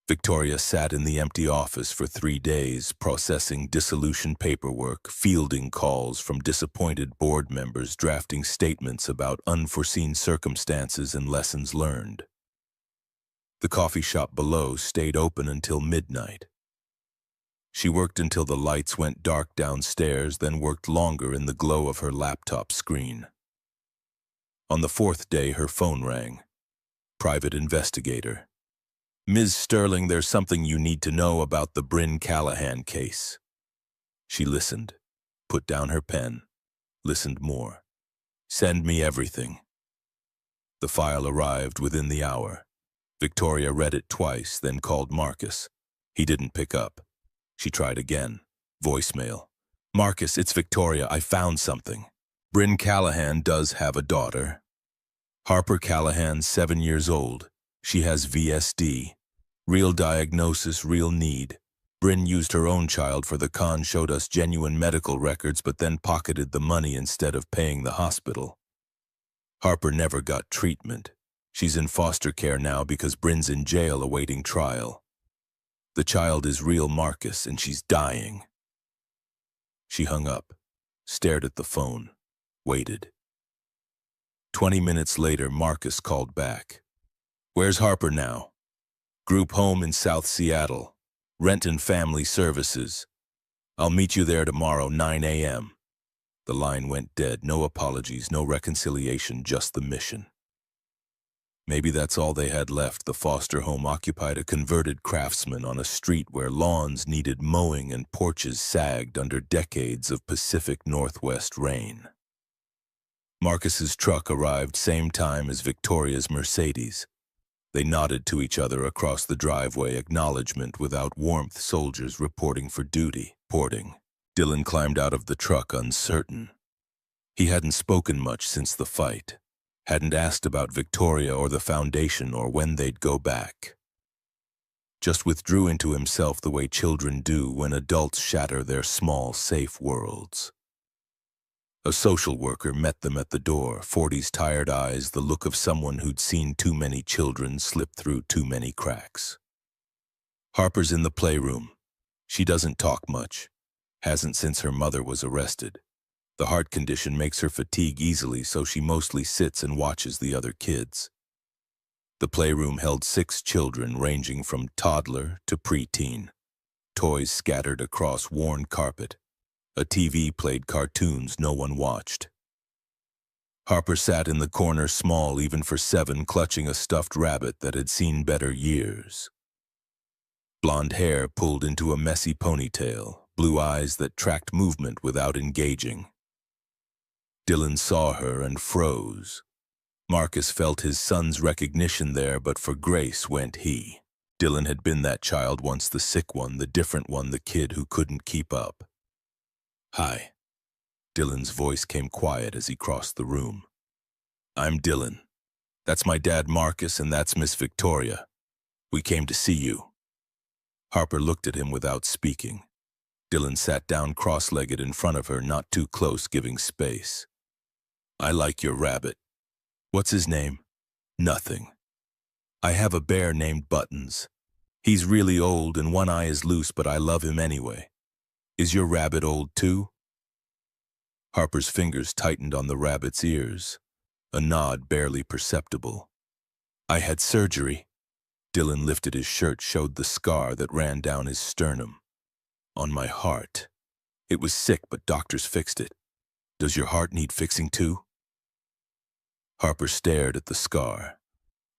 Victoria sat in the empty office for 3 days, processing dissolution paperwork, fielding calls from disappointed board members, drafting statements about unforeseen circumstances and lessons learned. The coffee shop below stayed open until midnight. She worked until the lights went dark downstairs, then worked longer in the glow of her laptop screen. On the 4th day, her phone rang. Private investigator. Ms. Sterling, there's something you need to know about the Bryn Callahan case. She listened, put down her pen, listened more. Send me everything. The file arrived within the hour. Victoria read it twice, then called Marcus. He didn't pick up. She tried again. Voicemail. Marcus, it's Victoria. I found something. Bryn Callahan does have a daughter. Harper Callahan, 7 years old. She has VSD. Real diagnosis, real need. Bryn used her own child for the con, showed us genuine medical records, but then pocketed the money instead of paying the hospital. Harper never got treatment. She's in foster care now because Bryn's in jail awaiting trial. The child is real Marcus, and she's dying. She hung up, stared at the phone, waited. 20 minutes later, Marcus called back. Where's Harper now? Group home in South Seattle. Renton Family Services. I'll meet you there tomorrow, 9 a.m. The line went dead. No apologies, no reconciliation, just the mission. Maybe that's all they had left. The foster home occupied a converted craftsman on a street where lawns needed mowing and porches sagged under decades of Pacific Northwest rain. Marcus's truck arrived same time as Victoria's Mercedes. They nodded to each other across the driveway, acknowledgement without warmth, soldiers reporting for duty. Porting. Dylan climbed out of the truck uncertain. He hadn't spoken much since the fight. Hadn't asked about Victoria or the foundation or when they'd go back. Just withdrew into himself the way children do when adults shatter their small, safe worlds. A social worker met them at the door, 40's tired eyes, the look of someone who'd seen too many children slip through too many cracks. Harper's in the playroom. She doesn't talk much. Hasn't since her mother was arrested. The heart condition makes her fatigue easily, so she mostly sits and watches the other kids. The playroom held 6 children ranging from toddler to preteen. Toys scattered across worn carpet. A TV played cartoons no one watched. Harper sat in the corner, small even for 7, clutching a stuffed rabbit that had seen better years. Blonde hair pulled into a messy ponytail, blue eyes that tracked movement without engaging. Dylan saw her and froze. Marcus felt his son's recognition there, but for grace went he. Dylan had been that child once, the sick one, the different one, the kid who couldn't keep up. Hi. Dylan's voice came quiet as he crossed the room. I'm Dylan. That's my dad Marcus, and that's Miss Victoria. We came to see you. Harper looked at him without speaking. Dylan sat down cross-legged in front of her, not too close, giving space. I like your rabbit. What's his name? Nothing. I have a bear named Buttons. He's really old and one eye is loose, but I love him anyway. Is your rabbit old too? Harper's fingers tightened on the rabbit's ears. A nod barely perceptible. I had surgery. Dylan lifted his shirt, showed the scar that ran down his sternum. On my heart. It was sick, but doctors fixed it. Does your heart need fixing too? Harper stared at the scar.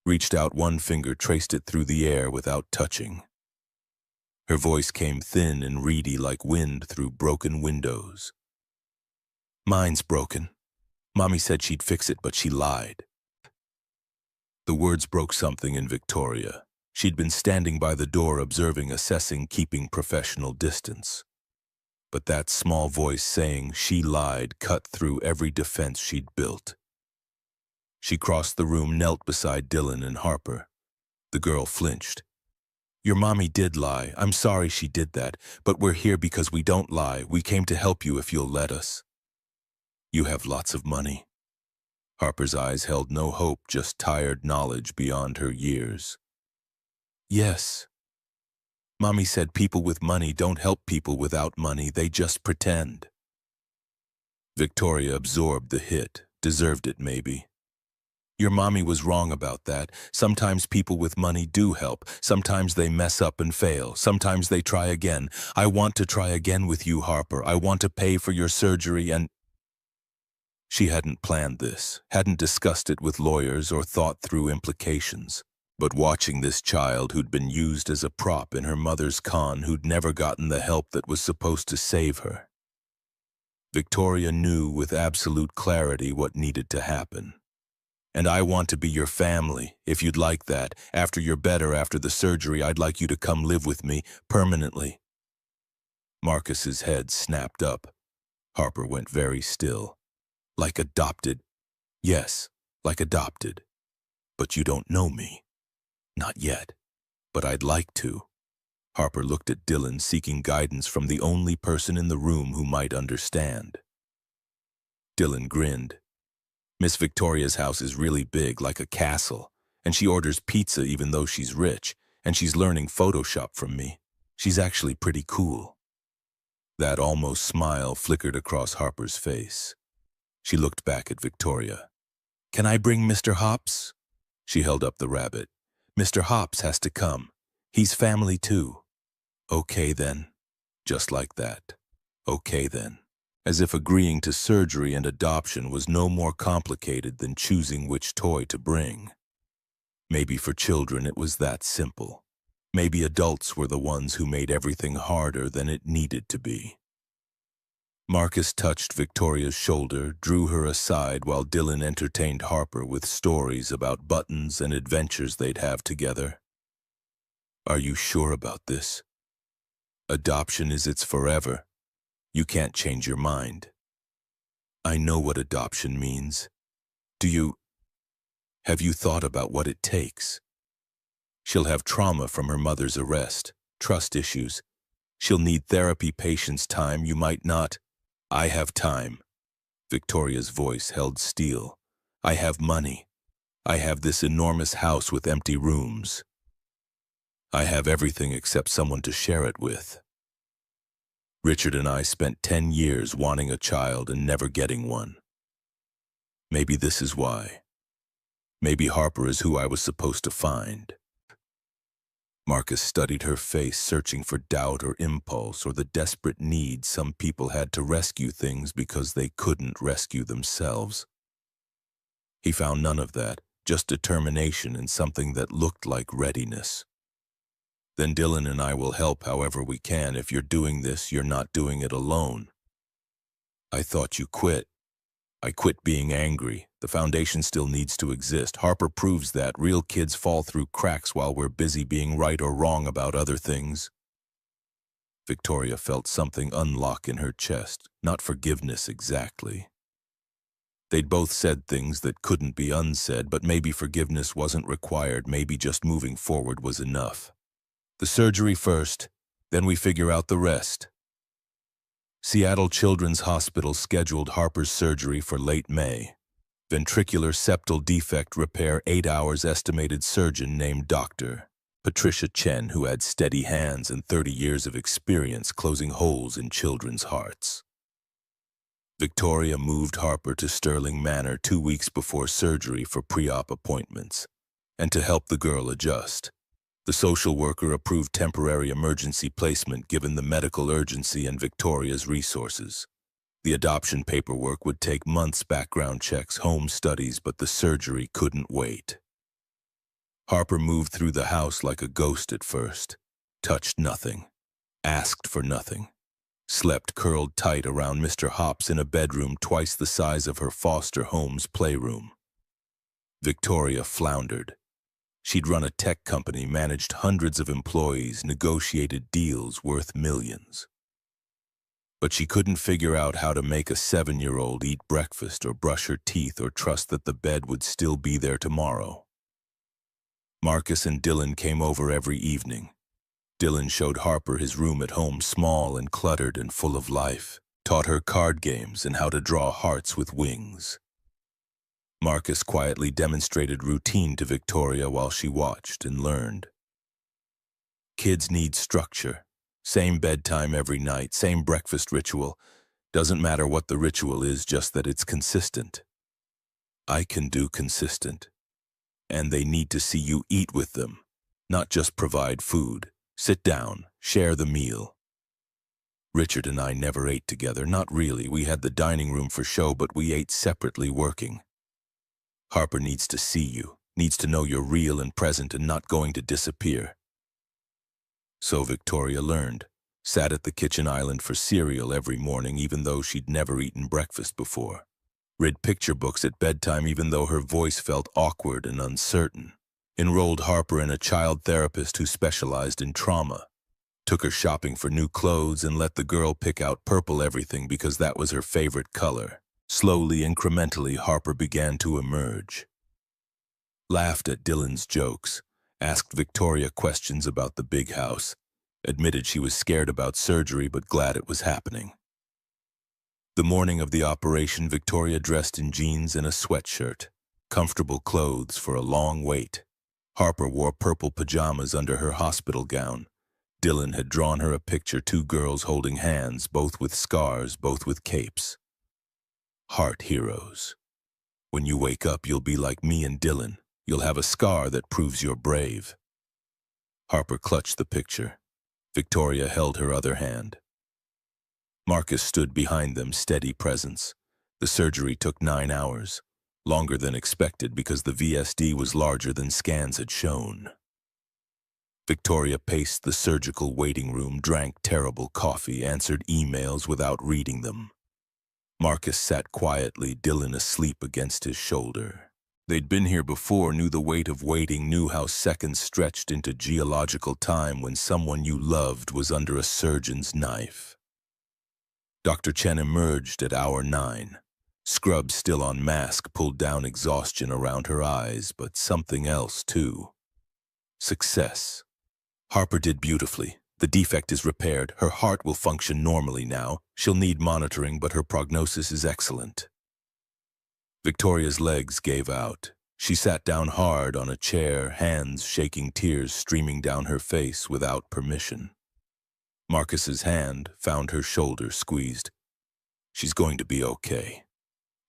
Reached out one finger, traced it through the air without touching. Her voice came thin and reedy like wind through broken windows. Mine's broken. Mommy said she'd fix it, but she lied. The words broke something in Victoria. She'd been standing by the door, observing, assessing, keeping professional distance. But that small voice saying she lied cut through every defense she'd built. She crossed the room, knelt beside Dylan and Harper. The girl flinched. Your mommy did lie. I'm sorry she did that, but we're here because we don't lie. We came to help you if you'll let us. You have lots of money. Harper's eyes held no hope, just tired knowledge beyond her years. Yes. Mommy said people with money don't help people without money, they just pretend. Victoria absorbed the hit, deserved it maybe. Your mommy was wrong about that. Sometimes people with money do help. Sometimes they mess up and fail. Sometimes they try again. I want to try again with you, Harper. I want to pay for your surgery and... She hadn't planned this, hadn't discussed it with lawyers or thought through implications. But watching this child who'd been used as a prop in her mother's con, who'd never gotten the help that was supposed to save her. Victoria knew with absolute clarity what needed to happen. And I want to be your family, if you'd like that. After you're better, after the surgery, I'd like you to come live with me, permanently. Marcus's head snapped up. Harper went very still. Like adopted? Yes, like adopted. But you don't know me. Not yet. But I'd like to. Harper looked at Dylan, seeking guidance from the only person in the room who might understand. Dylan grinned. Miss Victoria's house is really big, like a castle, and she orders pizza even though she's rich, and she's learning Photoshop from me. She's actually pretty cool. That almost smile flickered across Harper's face. She looked back at Victoria. Can I bring Mr. Hops? She held up the rabbit. Mr. Hops has to come. He's family too. Okay then. Just like that. Okay then. As if agreeing to surgery and adoption was no more complicated than choosing which toy to bring. Maybe for children it was that simple. Maybe adults were the ones who made everything harder than it needed to be. Marcus touched Victoria's shoulder, drew her aside while Dylan entertained Harper with stories about buttons and adventures they'd have together. Are you sure about this? Adoption is its forever. You can't change your mind. I know what adoption means. Have you thought about what it takes? She'll have trauma from her mother's arrest, trust issues. She'll need therapy, patience, time. You might not. I have time. Victoria's voice held steel. I have money. I have this enormous house with empty rooms. I have everything except someone to share it with. Richard and I spent 10 years wanting a child and never getting one. Maybe this is why. Maybe Harper is who I was supposed to find. Marcus studied her face, searching for doubt or impulse or the desperate need some people had to rescue things because they couldn't rescue themselves. He found none of that, just determination and something that looked like readiness. Then Dylan and I will help however we can. If you're doing this, you're not doing it alone. I thought you quit. I quit being angry. The foundation still needs to exist. Harper proves that. Real kids fall through cracks while we're busy being right or wrong about other things. Victoria felt something unlock in her chest, not forgiveness exactly. They'd both said things that couldn't be unsaid, but maybe forgiveness wasn't required. Maybe just moving forward was enough. The surgery first, then we figure out the rest. Seattle Children's Hospital scheduled Harper's surgery for late May. Ventricular septal defect repair, 8 hours. Estimated surgeon named Dr. Patricia Chen, who had steady hands and 30 years of experience closing holes in children's hearts. Victoria moved Harper to Sterling Manor 2 weeks before surgery for pre-op appointments, and to help the girl adjust. The social worker approved temporary emergency placement given the medical urgency and Victoria's resources. The adoption paperwork would take months, background checks, home studies, but the surgery couldn't wait. Harper moved through the house like a ghost at first, touched nothing, asked for nothing, slept curled tight around Mr. Hops in a bedroom twice the size of her foster home's playroom. Victoria floundered. She'd run a tech company, managed hundreds of employees, negotiated deals worth millions. But she couldn't figure out how to make a 7-year-old eat breakfast or brush her teeth or trust that the bed would still be there tomorrow. Marcus and Dylan came over every evening. Dylan showed Harper his room at home, small and cluttered and full of life, taught her card games and how to draw hearts with wings. Marcus quietly demonstrated routine to Victoria while she watched and learned. Kids need structure. Same bedtime every night, same breakfast ritual. Doesn't matter what the ritual is, just that it's consistent. I can do consistent. And they need to see you eat with them, not just provide food. Sit down, share the meal. Richard and I never ate together, not really. We had the dining room for show, but we ate separately working. Harper needs to see you, needs to know you're real and present and not going to disappear. So Victoria learned, sat at the kitchen island for cereal every morning even though she'd never eaten breakfast before. read picture books at bedtime even though her voice felt awkward and uncertain, enrolled Harper in a child therapist who specialized in trauma, took her shopping for new clothes and let the girl pick out purple everything because that was her favorite color. Slowly, incrementally, Harper began to emerge. Laughed at Dylan's jokes, asked Victoria questions about the big house, admitted she was scared about surgery but glad it was happening. The morning of the operation, Victoria dressed in jeans and a sweatshirt, comfortable clothes for a long wait. Harper wore purple pajamas under her hospital gown. Dylan had drawn her a picture, two girls holding hands, both with scars, both with capes. Heart heroes. When you wake up, you'll be like me and Dylan. You'll have a scar that proves you're brave. Harper clutched the picture. Victoria held her other hand. Marcus stood behind them, steady presence. The surgery took 9 hours, longer than expected because the VSD was larger than scans had shown. Victoria paced the surgical waiting room, drank terrible coffee, answered emails without reading them. Marcus sat quietly, Dylan asleep against his shoulder. They'd been here before, knew the weight of waiting, knew how seconds stretched into geological time when someone you loved was under a surgeon's knife. Dr. Chen emerged at hour 9. Scrub still on mask, pulled down exhaustion around her eyes, but something else too. Success. Harper did beautifully. The defect is repaired. Her heart will function normally now. She'll need monitoring, but her prognosis is excellent. Victoria's legs gave out. She sat down hard on a chair, hands shaking, tears streaming down her face without permission. Marcus's hand found her shoulder, squeezed. She's going to be okay.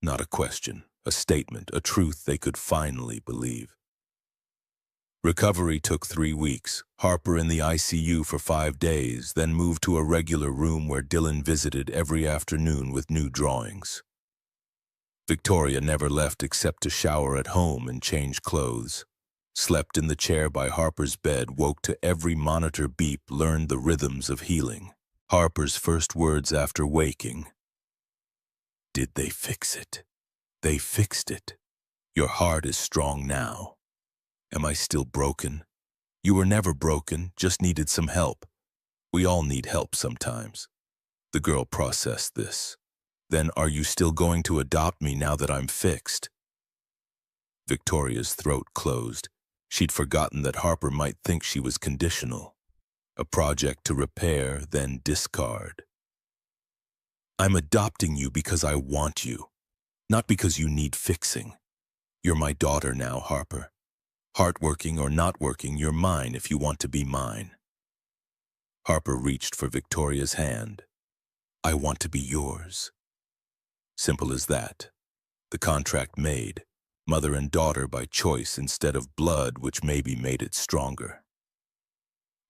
Not a question, a statement, a truth they could finally believe. Recovery took 3 weeks. Harper in the ICU for 5 days, then moved to a regular room where Dylan visited every afternoon with new drawings. Victoria never left except to shower at home and change clothes. Slept in the chair by Harper's bed, woke to every monitor beep, learned the rhythms of healing. Harper's first words after waking. Did they fix it? They fixed it. Your heart is strong now. Am I still broken? You were never broken, just needed some help. We all need help sometimes. The girl processed this. Then are you still going to adopt me now that I'm fixed? Victoria's throat closed. She'd forgotten that Harper might think she was conditional. A project to repair, then discard. I'm adopting you because I want you, not because you need fixing. You're my daughter now, Harper. Heart working or not working, you're mine if you want to be mine. Harper reached for Victoria's hand. I want to be yours. Simple as that. The contract made. Mother and daughter by choice instead of blood, which maybe made it stronger.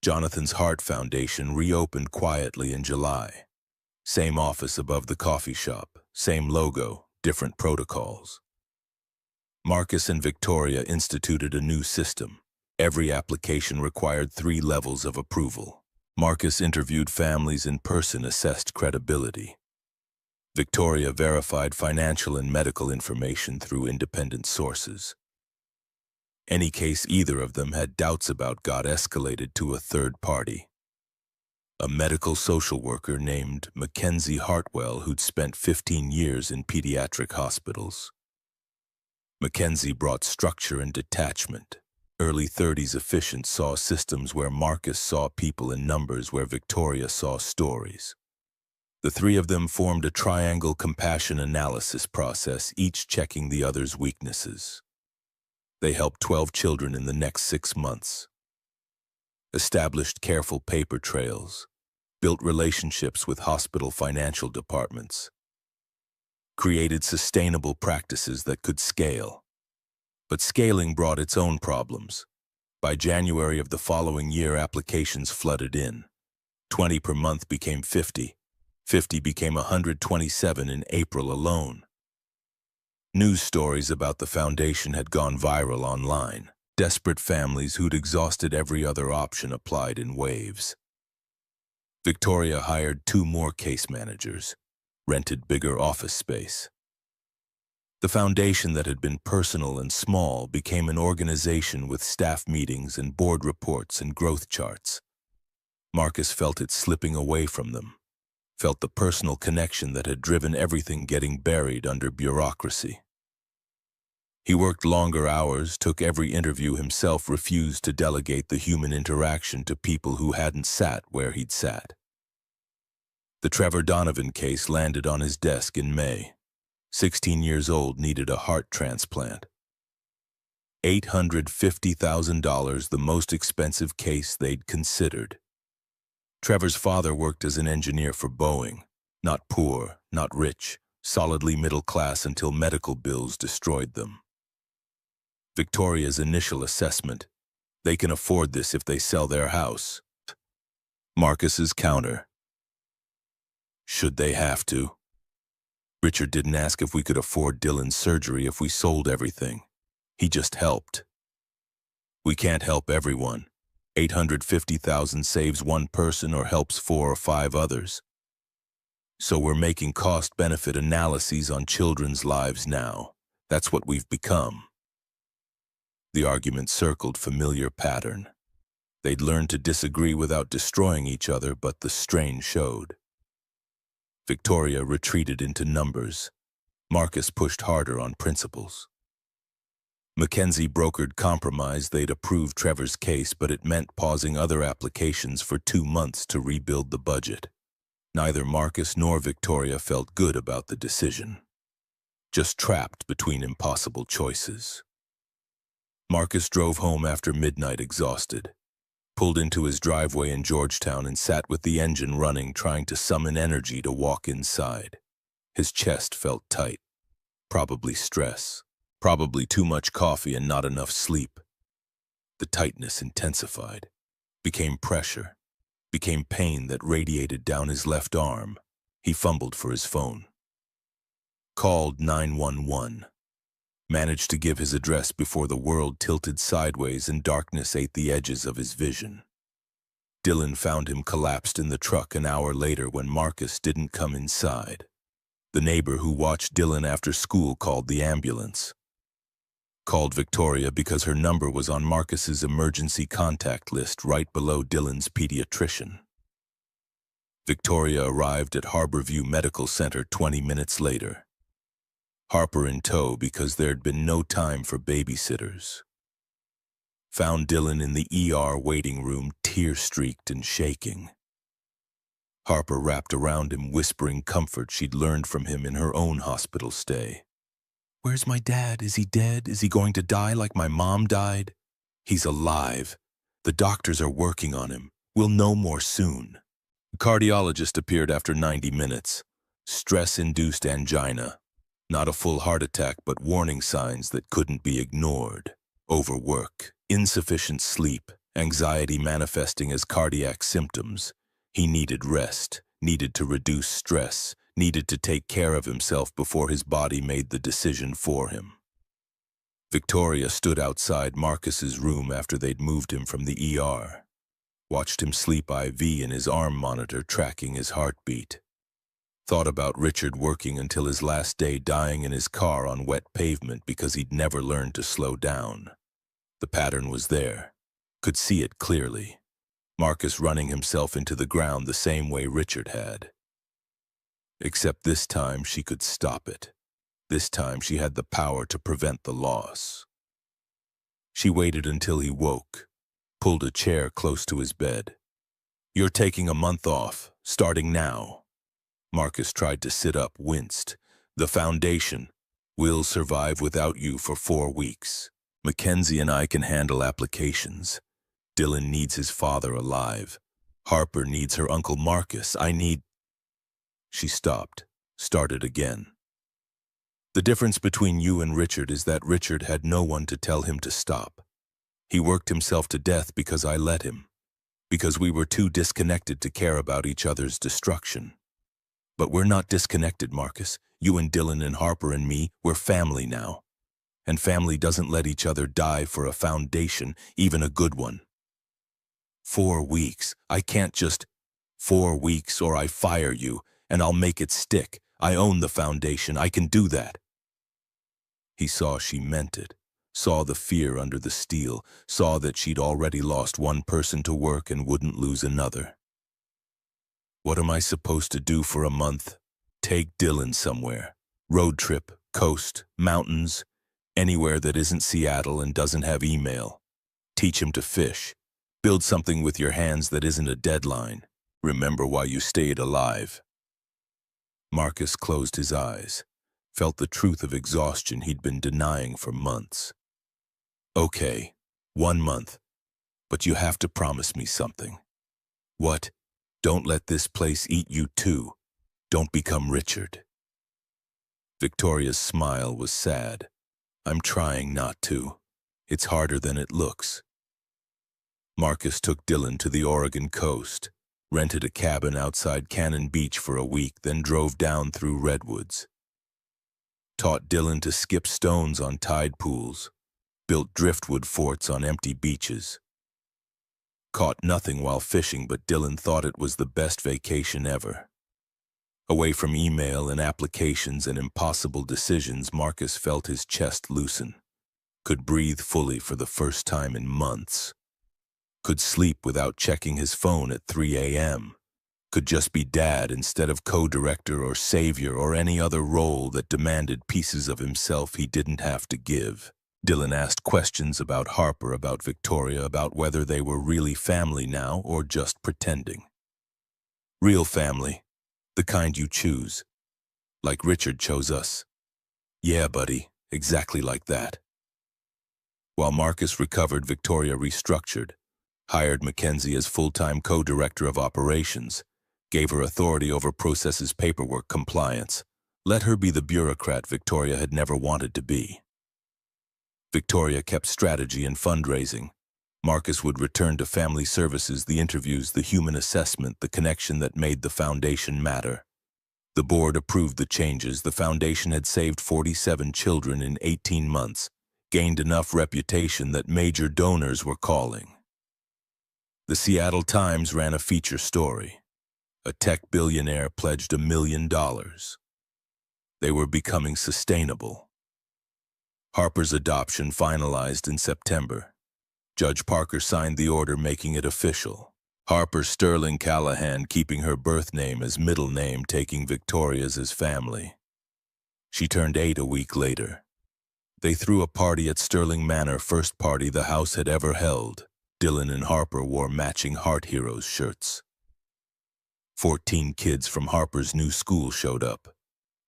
Jonathan's Heart Foundation reopened quietly in July. Same office above the coffee shop, same logo, different protocols. Marcus and Victoria instituted a new system. Every application required 3 levels of approval. Marcus interviewed families in person, assessed credibility. Victoria verified financial and medical information through independent sources. Any case either of them had doubts about got escalated to a third party. A medical social worker named Mackenzie Hartwell, who'd spent 15 years in pediatric hospitals. Mackenzie brought structure and detachment. Early 30s efficient saw systems where Marcus saw people in numbers, where Victoria saw stories. The 3 of them formed a triangle compassion analysis process, each checking the other's weaknesses. They helped 12 children in the next 6 months. Established careful paper trails. Built relationships with hospital financial departments. Created sustainable practices that could scale. But scaling brought its own problems. By January of the following year, applications flooded in. 20 per month became 50. 50 became 127 in April alone. News stories about the foundation had gone viral online. Desperate families who'd exhausted every other option applied in waves. Victoria hired 2 more case managers, rented bigger office space. The foundation that had been personal and small became an organization with staff meetings and board reports and growth charts. Marcus felt it slipping away from them, felt the personal connection that had driven everything getting buried under bureaucracy. He worked longer hours, took every interview himself, refused to delegate the human interaction to people who hadn't sat where he'd sat. The Trevor Donovan case landed on his desk in May. 16 years old, needed a heart transplant. $850,000, the most expensive case they'd considered. Trevor's father worked as an engineer for Boeing. Not poor, not rich, solidly middle class until medical bills destroyed them. Victoria's initial assessment: they can afford this if they sell their house. Marcus's counter: should they have to? Richard didn't ask if we could afford Dylan's surgery if we sold everything. He just helped. We can't help everyone. $850,000 saves one person or helps 4 or 5 others. So we're making cost-benefit analyses on children's lives now. That's what we've become. The argument circled familiar pattern. They'd learned to disagree without destroying each other, but the strain showed. Victoria retreated into numbers. Marcus pushed harder on principles. Mackenzie brokered compromise. They'd approved Trevor's case, but it meant pausing other applications for 2 months to rebuild the budget. Neither Marcus nor Victoria felt good about the decision. Just trapped between impossible choices. Marcus drove home after midnight exhausted, pulled into his driveway in Georgetown and sat with the engine running, trying to summon energy to walk inside. His chest felt tight. Probably stress. Probably too much coffee and not enough sleep. The tightness intensified, became pressure, became pain that radiated down his left arm. He fumbled for his phone. Called 911. Managed to give his address before the world tilted sideways and darkness ate the edges of his vision. Dylan found him collapsed in the truck an hour later when Marcus didn't come inside. The neighbor who watched Dylan after school called the ambulance. Called Victoria because her number was on Marcus's emergency contact list right below Dylan's pediatrician. Victoria arrived at Harborview Medical Center 20 minutes later. Harper in tow because there'd been no time for babysitters. Found Dylan in the ER waiting room, tear-streaked and shaking. Harper wrapped around him, whispering comfort she'd learned from him in her own hospital stay. "Where's my dad? Is he dead? Is he going to die like my mom died?" "He's alive. The doctors are working on him. We'll know more soon." The cardiologist appeared after 90 minutes. Stress-induced angina. Not a full heart attack, but warning signs that couldn't be ignored. Overwork, insufficient sleep, anxiety manifesting as cardiac symptoms. He needed rest, needed to reduce stress, needed to take care of himself before his body made the decision for him. Victoria stood outside Marcus's room after they'd moved him from the ER. Watched him sleep IV in his arm monitor tracking his heartbeat. Thought about Richard working until his last day, dying in his car on wet pavement because he'd never learned to slow down. The pattern was there. Could see it clearly. Marcus running himself into the ground the same way Richard had. Except this time she could stop it. This time she had the power to prevent the loss. She waited until he woke, pulled a chair close to his bed. "You're taking a month off, starting now." Marcus tried to sit up, winced. "The foundation. We'll survive without you for 4 weeks. Mackenzie and I can handle applications. Dylan needs his father alive. Harper needs her Uncle Marcus. I need—" She stopped, started again. "The difference between you and Richard is that Richard had no one to tell him to stop. He worked himself to death because I let him, because we were too disconnected to care about each other's destruction. But we're not disconnected, Marcus. You and Dylan and Harper and me, we're family now. And family doesn't let each other die for a foundation, even a good one. 4 weeks. I can't just— 4 weeks or I fire you, and I'll make it stick. I own the foundation. I can do that." He saw she meant it, saw the fear under the steel, saw that she'd already lost one person to work and wouldn't lose another. What am I supposed to do for a month? Take Dylan somewhere. Road trip, coast, mountains, anywhere that isn't Seattle and doesn't have email. Teach him to fish. Build something with your hands that isn't a deadline. Remember why you stayed alive. Marcus closed his eyes, felt the truth of exhaustion he'd been denying for months. Okay, 1 month, but you have to promise me something. What? Don't let this place eat you too. Don't become Richard. Victoria's smile was sad. I'm trying not to. It's harder than it looks. Marcus took Dylan to the Oregon coast, rented a cabin outside Cannon Beach for a week, then drove down through redwoods. Taught Dylan to skip stones on tide pools, built driftwood forts on empty beaches. Caught nothing while fishing, but Dylan thought it was the best vacation ever. Away from email and applications and impossible decisions, Marcus felt his chest loosen, could breathe fully for the first time in months, could sleep without checking his phone at 3 a.m., could just be dad instead of co-director or savior or any other role that demanded pieces of himself he didn't have to give. Dylan asked questions about Harper, about Victoria, about whether they were really family now or just pretending. Real family, the kind you choose. Like Richard chose us. Yeah, buddy, exactly like that. While Marcus recovered, Victoria restructured, hired Mackenzie as full-time co-director of operations, gave her authority over processes, paperwork, compliance, let her be the bureaucrat Victoria had never wanted to be. Victoria kept strategy and fundraising. Marcus would return to family services, the interviews, the human assessment, the connection that made the foundation matter. The board approved the changes. The foundation had saved 47 children in 18 months, gained enough reputation that major donors were calling. The Seattle Times ran a feature story. A tech billionaire pledged $1 million. They were becoming sustainable. Harper's adoption finalized in September. Judge Parker signed the order making it official. Harper Sterling Callahan keeping her birth name as middle name, taking Victoria's as family. She turned 8 a week later. They threw a party at Sterling Manor, first party the house had ever held. Dylan and Harper wore matching Heart Heroes shirts. 14 kids from Harper's new school showed up.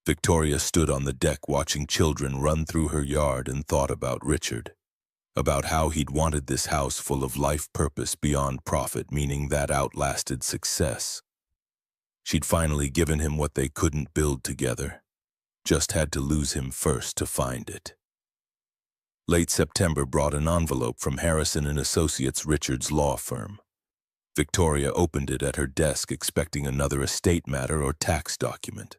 Victoria stood on the deck watching children run through her yard and thought about Richard, about how he'd wanted this house full of life purpose beyond profit, meaning that outlasted success. She'd finally given him what they couldn't build together, just had to lose him first to find it. Late September brought an envelope from Harrison and Associates, Richard's law firm. Victoria opened it at her desk expecting another estate matter or tax document.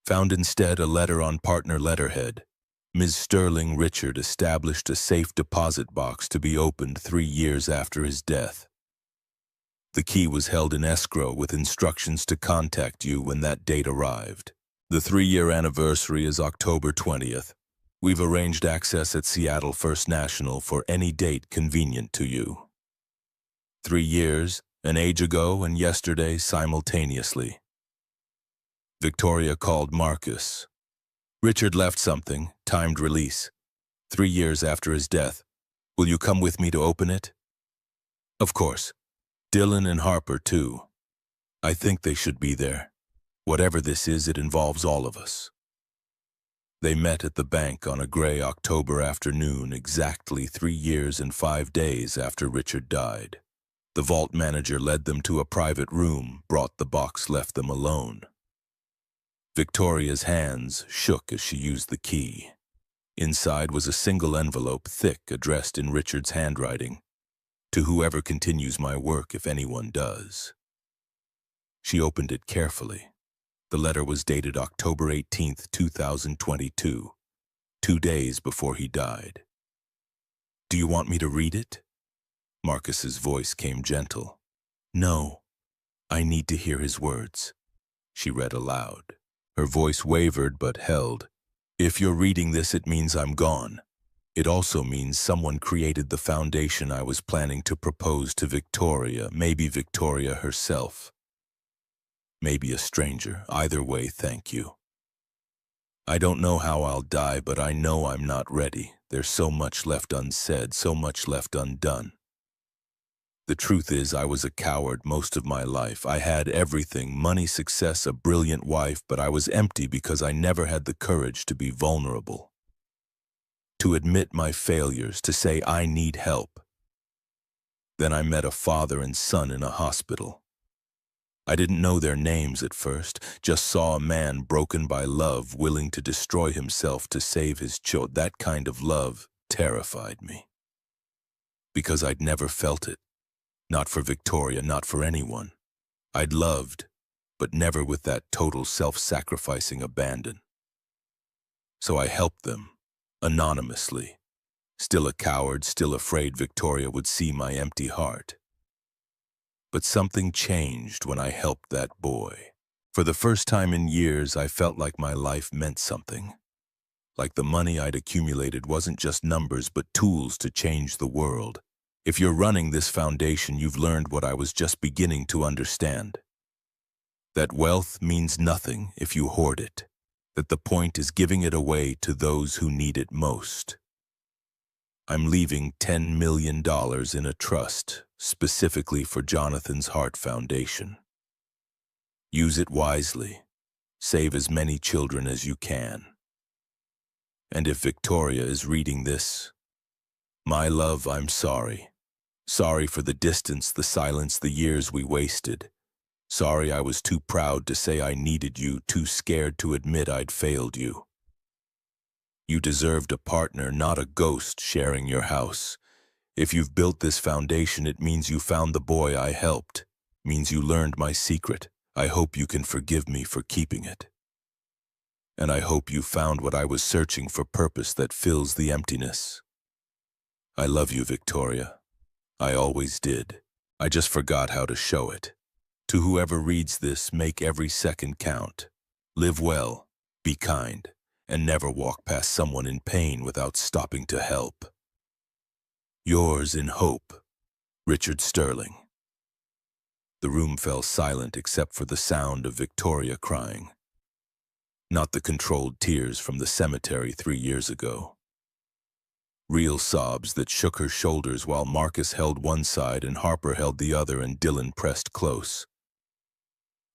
Found instead a letter on partner letterhead. Ms. Sterling, Richard established a safe deposit box to be opened 3 years after his death. The key was held in escrow with instructions to contact you when that date arrived. The 3-year anniversary is October 20th. We've arranged access at Seattle First National for any date convenient to you. 3 years, an age ago and yesterday simultaneously. Victoria called Marcus. Richard left something, timed release. 3 years after his death. Will you come with me to open it? Of course. Dylan and Harper, too. I think they should be there. Whatever this is, it involves all of us. They met at the bank on a gray October afternoon, exactly 3 years and 5 days after Richard died. The vault manager led them to a private room, brought the box, left them alone. Victoria's hands shook as she used the key. Inside was a single envelope, thick, addressed in Richard's handwriting. To whoever continues my work, if anyone does. She opened it carefully. The letter was dated October 18th, 2022, 2 days before he died. Do you want me to read it? Marcus's voice came gentle. No, I need to hear his words. She read aloud. Her voice wavered but held. If you're reading this, it means I'm gone. It also means someone created the foundation I was planning to propose to Victoria, maybe Victoria herself. Maybe a stranger. Either way, thank you. I don't know how I'll die, but I know I'm not ready. There's so much left unsaid, so much left undone. The truth is, I was a coward most of my life. I had everything, money, success, a brilliant wife, but I was empty because I never had the courage to be vulnerable. To admit my failures, to say I need help. Then I met a father and son in a hospital. I didn't know their names at first, just saw a man broken by love, willing to destroy himself to save his child. That kind of love terrified me. Because I'd never felt it. Not for Victoria, not for anyone. I'd loved, but never with that total self-sacrificing abandon. So I helped them, anonymously. Still a coward, still afraid Victoria would see my empty heart. But something changed when I helped that boy. For the first time in years, I felt like my life meant something. Like the money I'd accumulated wasn't just numbers, but tools to change the world. If you're running this foundation, you've learned what I was just beginning to understand. That wealth means nothing if you hoard it. That the point is giving it away to those who need it most. I'm leaving $10 million in a trust, specifically for Jonathan's Heart Foundation. Use it wisely. Save as many children as you can. And if Victoria is reading this, my love, I'm sorry. Sorry for the distance, the silence, the years we wasted. Sorry I was too proud to say I needed you, too scared to admit I'd failed you. You deserved a partner, not a ghost sharing your house. If you've built this foundation, it means you found the boy I helped. Means you learned my secret. I hope you can forgive me for keeping it. And I hope you found what I was searching for, purpose that fills the emptiness. I love you, Victoria. I always did. I just forgot how to show it. To whoever reads this, make every second count. Live well, be kind, and never walk past someone in pain without stopping to help. Yours in hope, Richard Sterling. The room fell silent except for the sound of Victoria crying. Not the controlled tears from the cemetery 3 years ago. Real sobs that shook her shoulders while Marcus held one side and Harper held the other and Dylan pressed close.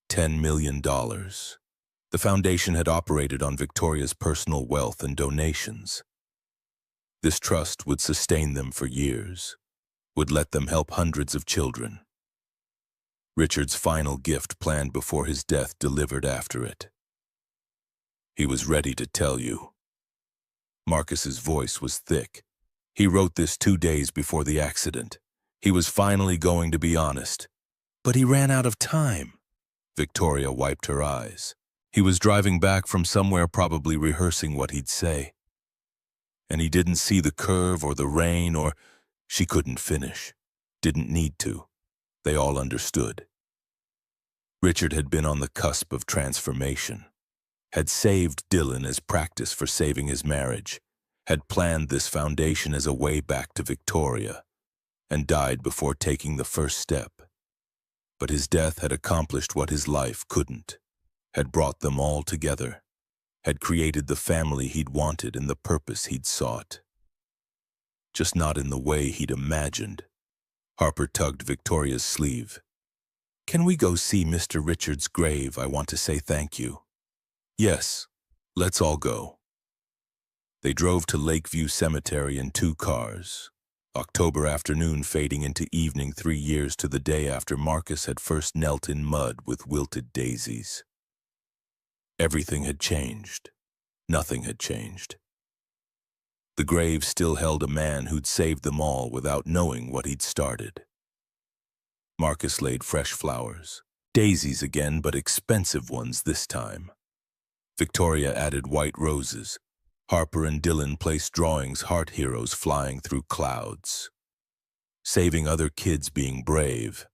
$10 million. The foundation had operated on Victoria's personal wealth and donations. This trust would sustain them for years, would let them help hundreds of children. Richard's final gift, planned before his death, delivered after it. He was ready to tell you. Marcus's voice was thick. He wrote this 2 days before the accident. He was finally going to be honest. But he ran out of time. Victoria wiped her eyes. He was driving back from somewhere, probably rehearsing what he'd say. And he didn't see the curve or the rain or... She couldn't finish. Didn't need to. They all understood. Richard had been on the cusp of transformation. Had saved Dylan as practice for saving his marriage, had planned this foundation as a way back to Victoria, and died before taking the first step. But his death had accomplished what his life couldn't, had brought them all together, had created the family he'd wanted and the purpose he'd sought. Just not in the way he'd imagined. Harper tugged Victoria's sleeve. "Can we go see Mr. Richards' grave? I want to say thank you." "Yes, let's all go." They drove to Lakeview Cemetery in 2 cars. October afternoon fading into evening, 3 years to the day after Marcus had first knelt in mud with wilted daisies. Everything had changed. Nothing had changed. The grave still held a man who'd saved them all without knowing what he'd started. Marcus laid fresh flowers. Daisies again, but expensive ones this time. Victoria added white roses. Harper and Dylan placed drawings, heart heroes flying through clouds. Saving other kids, being brave.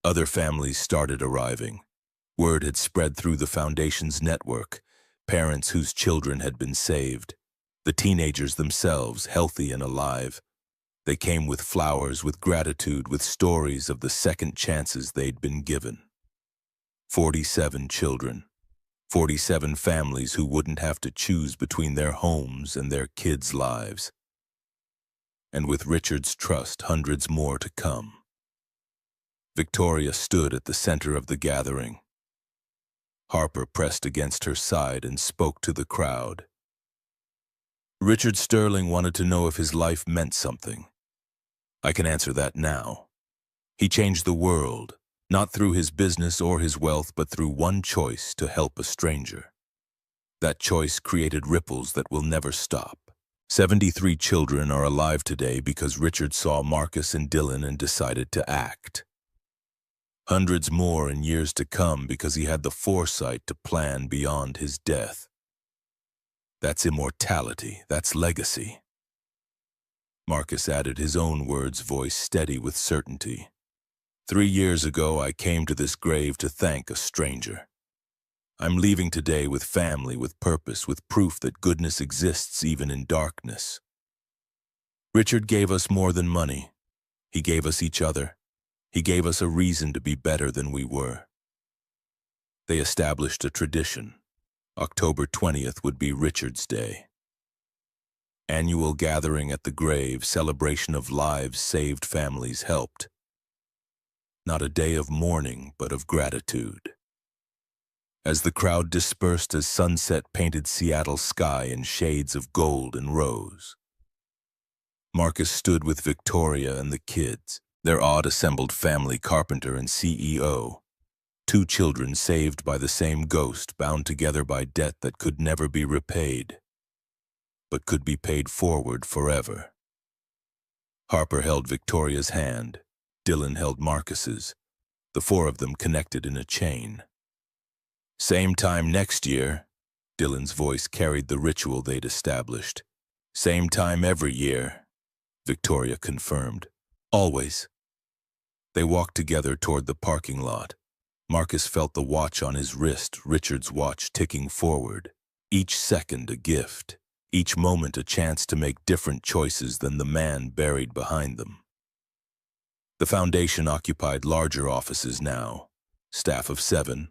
Other families started arriving. Word had spread through the foundation's network. parents whose children had been saved, the teenagers themselves, healthy and alive. They came with flowers, with gratitude, with stories of the second chances they'd been given. 47 children, 47 families who wouldn't have to choose between their homes and their kids' lives. And with Richard's trust, hundreds more to come. Victoria stood at the center of the gathering. Harper pressed against her side and spoke to the crowd. Richard Sterling wanted to know if his life meant something. I can answer that now. He changed the world, not through his business or his wealth, but through one choice to help a stranger. That choice created ripples that will never stop. 73 children are alive today because Richard saw Marcus and Dylan and decided to act. Hundreds more in years to come because he had the foresight to plan beyond his death. That's immortality, that's legacy. Marcus added his own words, voice steady with certainty. 3 years ago, I came to this grave to thank a stranger. I'm leaving today with family, with purpose, with proof that goodness exists even in darkness. Richard gave us more than money. He gave us each other. He gave us a reason to be better than we were. They established a tradition. October 20th would be Richard's Day. Annual gathering at the grave, celebration of lives saved, families helped. Not a day of mourning, but of gratitude. As the crowd dispersed, as sunset painted Seattle's sky in shades of gold and rose, Marcus stood with Victoria and the kids, their odd assembled family, carpenter and CEO. 2 children saved by the same ghost, bound together by debt that could never be repaid, but could be paid forward forever. Harper held Victoria's hand. Dylan held Marcus's, the 4 of them connected in a chain. Same time next year, Dylan's voice carried the ritual they'd established. Same time every year, Victoria confirmed. Always. They walked together toward the parking lot. Marcus felt the watch on his wrist, Richard's watch ticking forward. Each second a gift, each moment a chance to make different choices than the man buried behind them. The foundation occupied larger offices now, staff of 7,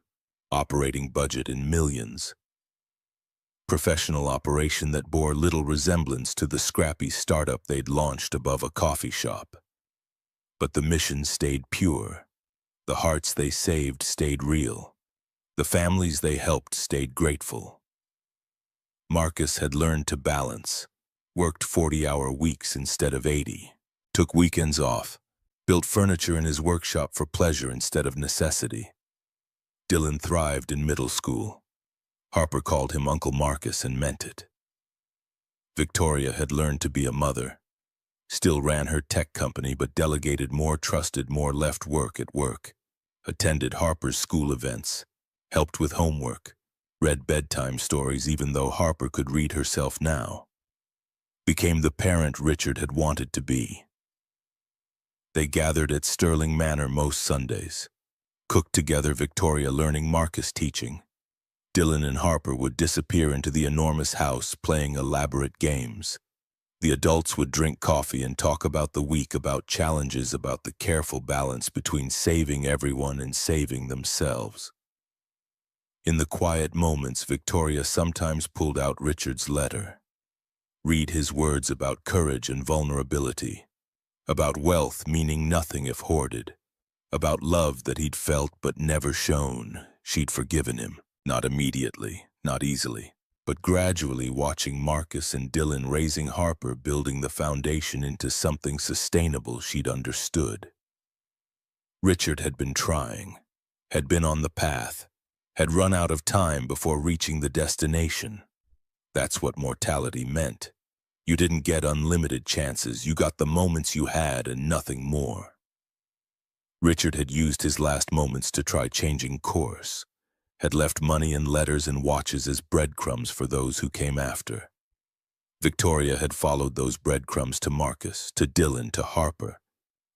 operating budget in millions. Professional operation that bore little resemblance to the scrappy startup they'd launched above a coffee shop. But the mission stayed pure. The hearts they saved stayed real. The families they helped stayed grateful. Marcus had learned to balance, worked 40-hour weeks instead of 80, took weekends off, built furniture in his workshop for pleasure instead of necessity. Dylan thrived in middle school. Harper called him Uncle Marcus and meant it. Victoria had learned to be a mother, still ran her tech company but delegated more, trusted more, left work at work, attended Harper's school events, helped with homework, read bedtime stories even though Harper could read herself now. Became the parent Richard had wanted to be. They gathered at Sterling Manor most Sundays, cooked together, Victoria learning, Marcus teaching. Dylan and Harper would disappear into the enormous house playing elaborate games. The adults would drink coffee and talk about the week, about challenges, about the careful balance between saving everyone and saving themselves. In the quiet moments, Victoria sometimes pulled out Richard's letter. Read his words about courage and vulnerability, about wealth meaning nothing if hoarded, about love that he'd felt but never shown. She'd forgiven him, not immediately, not easily, but gradually, watching Marcus and Dylan raising Harper, building the foundation into something sustainable she'd understood. Richard had been trying, had been on the path, had run out of time before reaching the destination. That's what mortality meant. You didn't get unlimited chances, you got the moments you had and nothing more. Richard had used his last moments to try changing course, had left money and letters and watches as breadcrumbs for those who came after. Victoria had followed those breadcrumbs to Marcus, to Dylan, to Harper,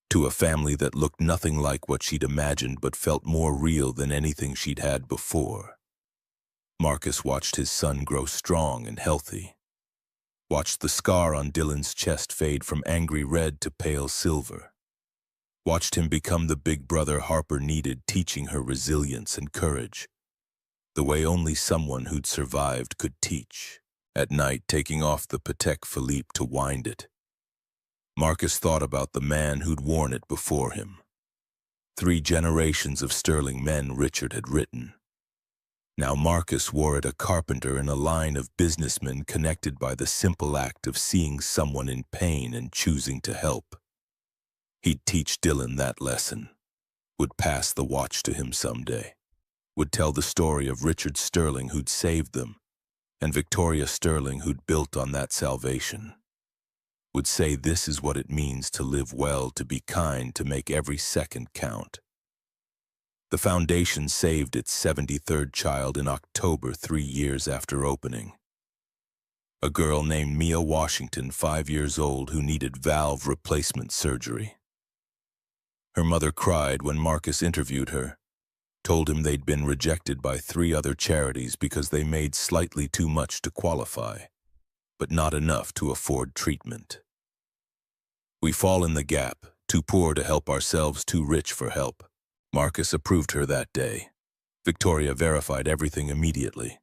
to a family that looked nothing like what she'd imagined but felt more real than anything she'd had before. Marcus watched his son grow strong and healthy, watched the scar on Dylan's chest fade from angry red to pale silver, watched him become the big brother Harper needed, teaching her resilience and courage, the way only someone who'd survived could teach. At night, taking off the Patek Philippe to wind it, Marcus thought about the man who'd worn it before him. 3 generations of sterling men Richard had written. Now Marcus wore it, a carpenter in a line of businessmen connected by the simple act of seeing someone in pain and choosing to help. He'd teach Dylan that lesson, would pass the watch to him someday, would tell the story of Richard Sterling who'd saved them, and Victoria Sterling who'd built on that salvation. Would say this is what it means to live well, to be kind, to make every second count. The foundation saved its 73rd child in October, 3 years after opening. A girl named Mia Washington, 5 years old, who needed valve replacement surgery. Her mother cried when Marcus interviewed her, told him they'd been rejected by 3 other charities because they made slightly too much to qualify, but not enough to afford treatment. We fall in the gap, too poor to help ourselves, too rich for help. Marcus approved her that day. Victoria verified everything immediately.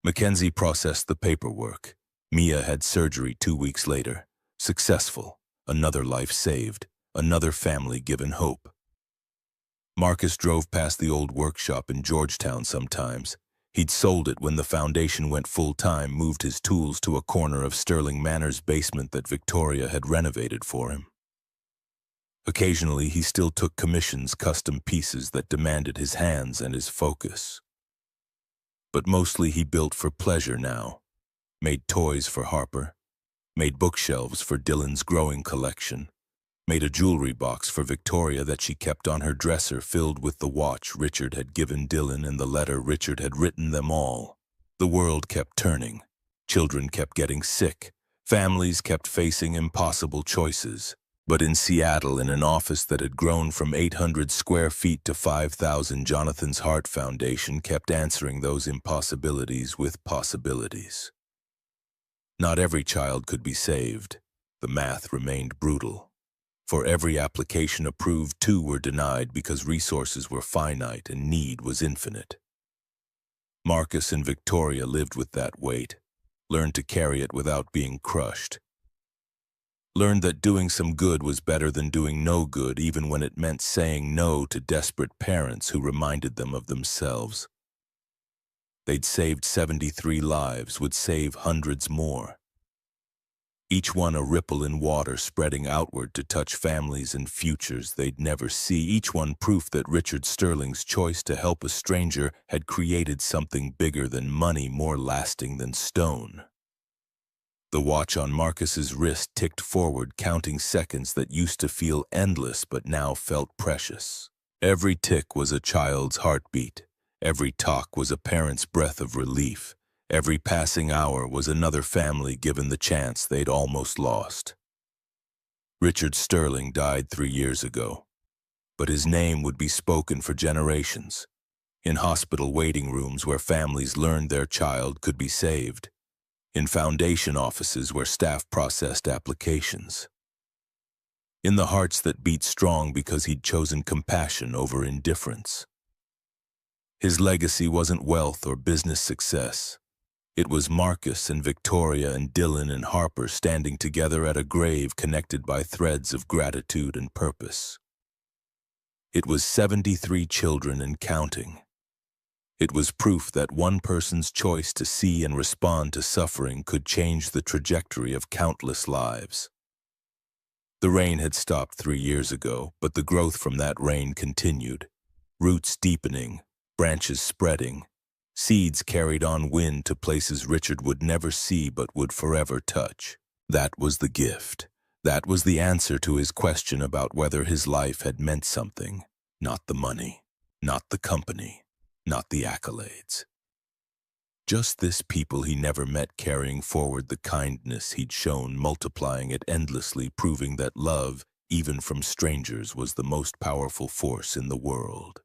Mackenzie processed the paperwork. Mia had surgery 2 weeks later. Successful. Another life saved. Another family given hope. Marcus drove past the old workshop in Georgetown sometimes. He'd sold it when the foundation went full-time, moved his tools to a corner of Sterling Manor's basement that Victoria had renovated for him. Occasionally, he still took commissions, custom pieces that demanded his hands and his focus. But mostly he built for pleasure now. Made toys for Harper. Made bookshelves for Dylan's growing collection. Made a jewelry box for Victoria that she kept on her dresser, filled with the watch Richard had given Dylan and the letter Richard had written them all. The world kept turning. Children kept getting sick. Families kept facing impossible choices. But in Seattle, in an office that had grown from 800 square feet to 5,000, Jonathan's Heart Foundation kept answering those impossibilities with possibilities. Not every child could be saved. The math remained brutal. For every application approved, 2 were denied because resources were finite and need was infinite. Marcus and Victoria lived with that weight, learned to carry it without being crushed. Learned that doing some good was better than doing no good, even when it meant saying no to desperate parents who reminded them of themselves. They'd saved 73 lives, would save hundreds more. Each one a ripple in water spreading outward to touch families and futures they'd never see. Each one proof that Richard Sterling's choice to help a stranger had created something bigger than money, more lasting than stone. The watch on Marcus's wrist ticked forward, counting seconds that used to feel endless but now felt precious. Every tick was a child's heartbeat. Every talk was a parent's breath of relief. Every passing hour was another family given the chance they'd almost lost. Richard Sterling died 3 years ago, but his name would be spoken for generations. In hospital waiting rooms where families learned their child could be saved. In foundation offices where staff processed applications. In the hearts that beat strong because he'd chosen compassion over indifference. His legacy wasn't wealth or business success. It was Marcus and Victoria and Dylan and Harper standing together at a grave connected by threads of gratitude and purpose. It was 73 children and counting. It was proof that one person's choice to see and respond to suffering could change the trajectory of countless lives. The rain had stopped 3 years ago, but the growth from that rain continued. Roots deepening, branches spreading, seeds carried on wind to places Richard would never see but would forever touch. That was the gift. That was the answer to his question about whether his life had meant something. Not the money, not the company, not the accolades. Just this people he never met carrying forward the kindness he'd shown, multiplying it endlessly, proving that love, even from strangers, was the most powerful force in the world.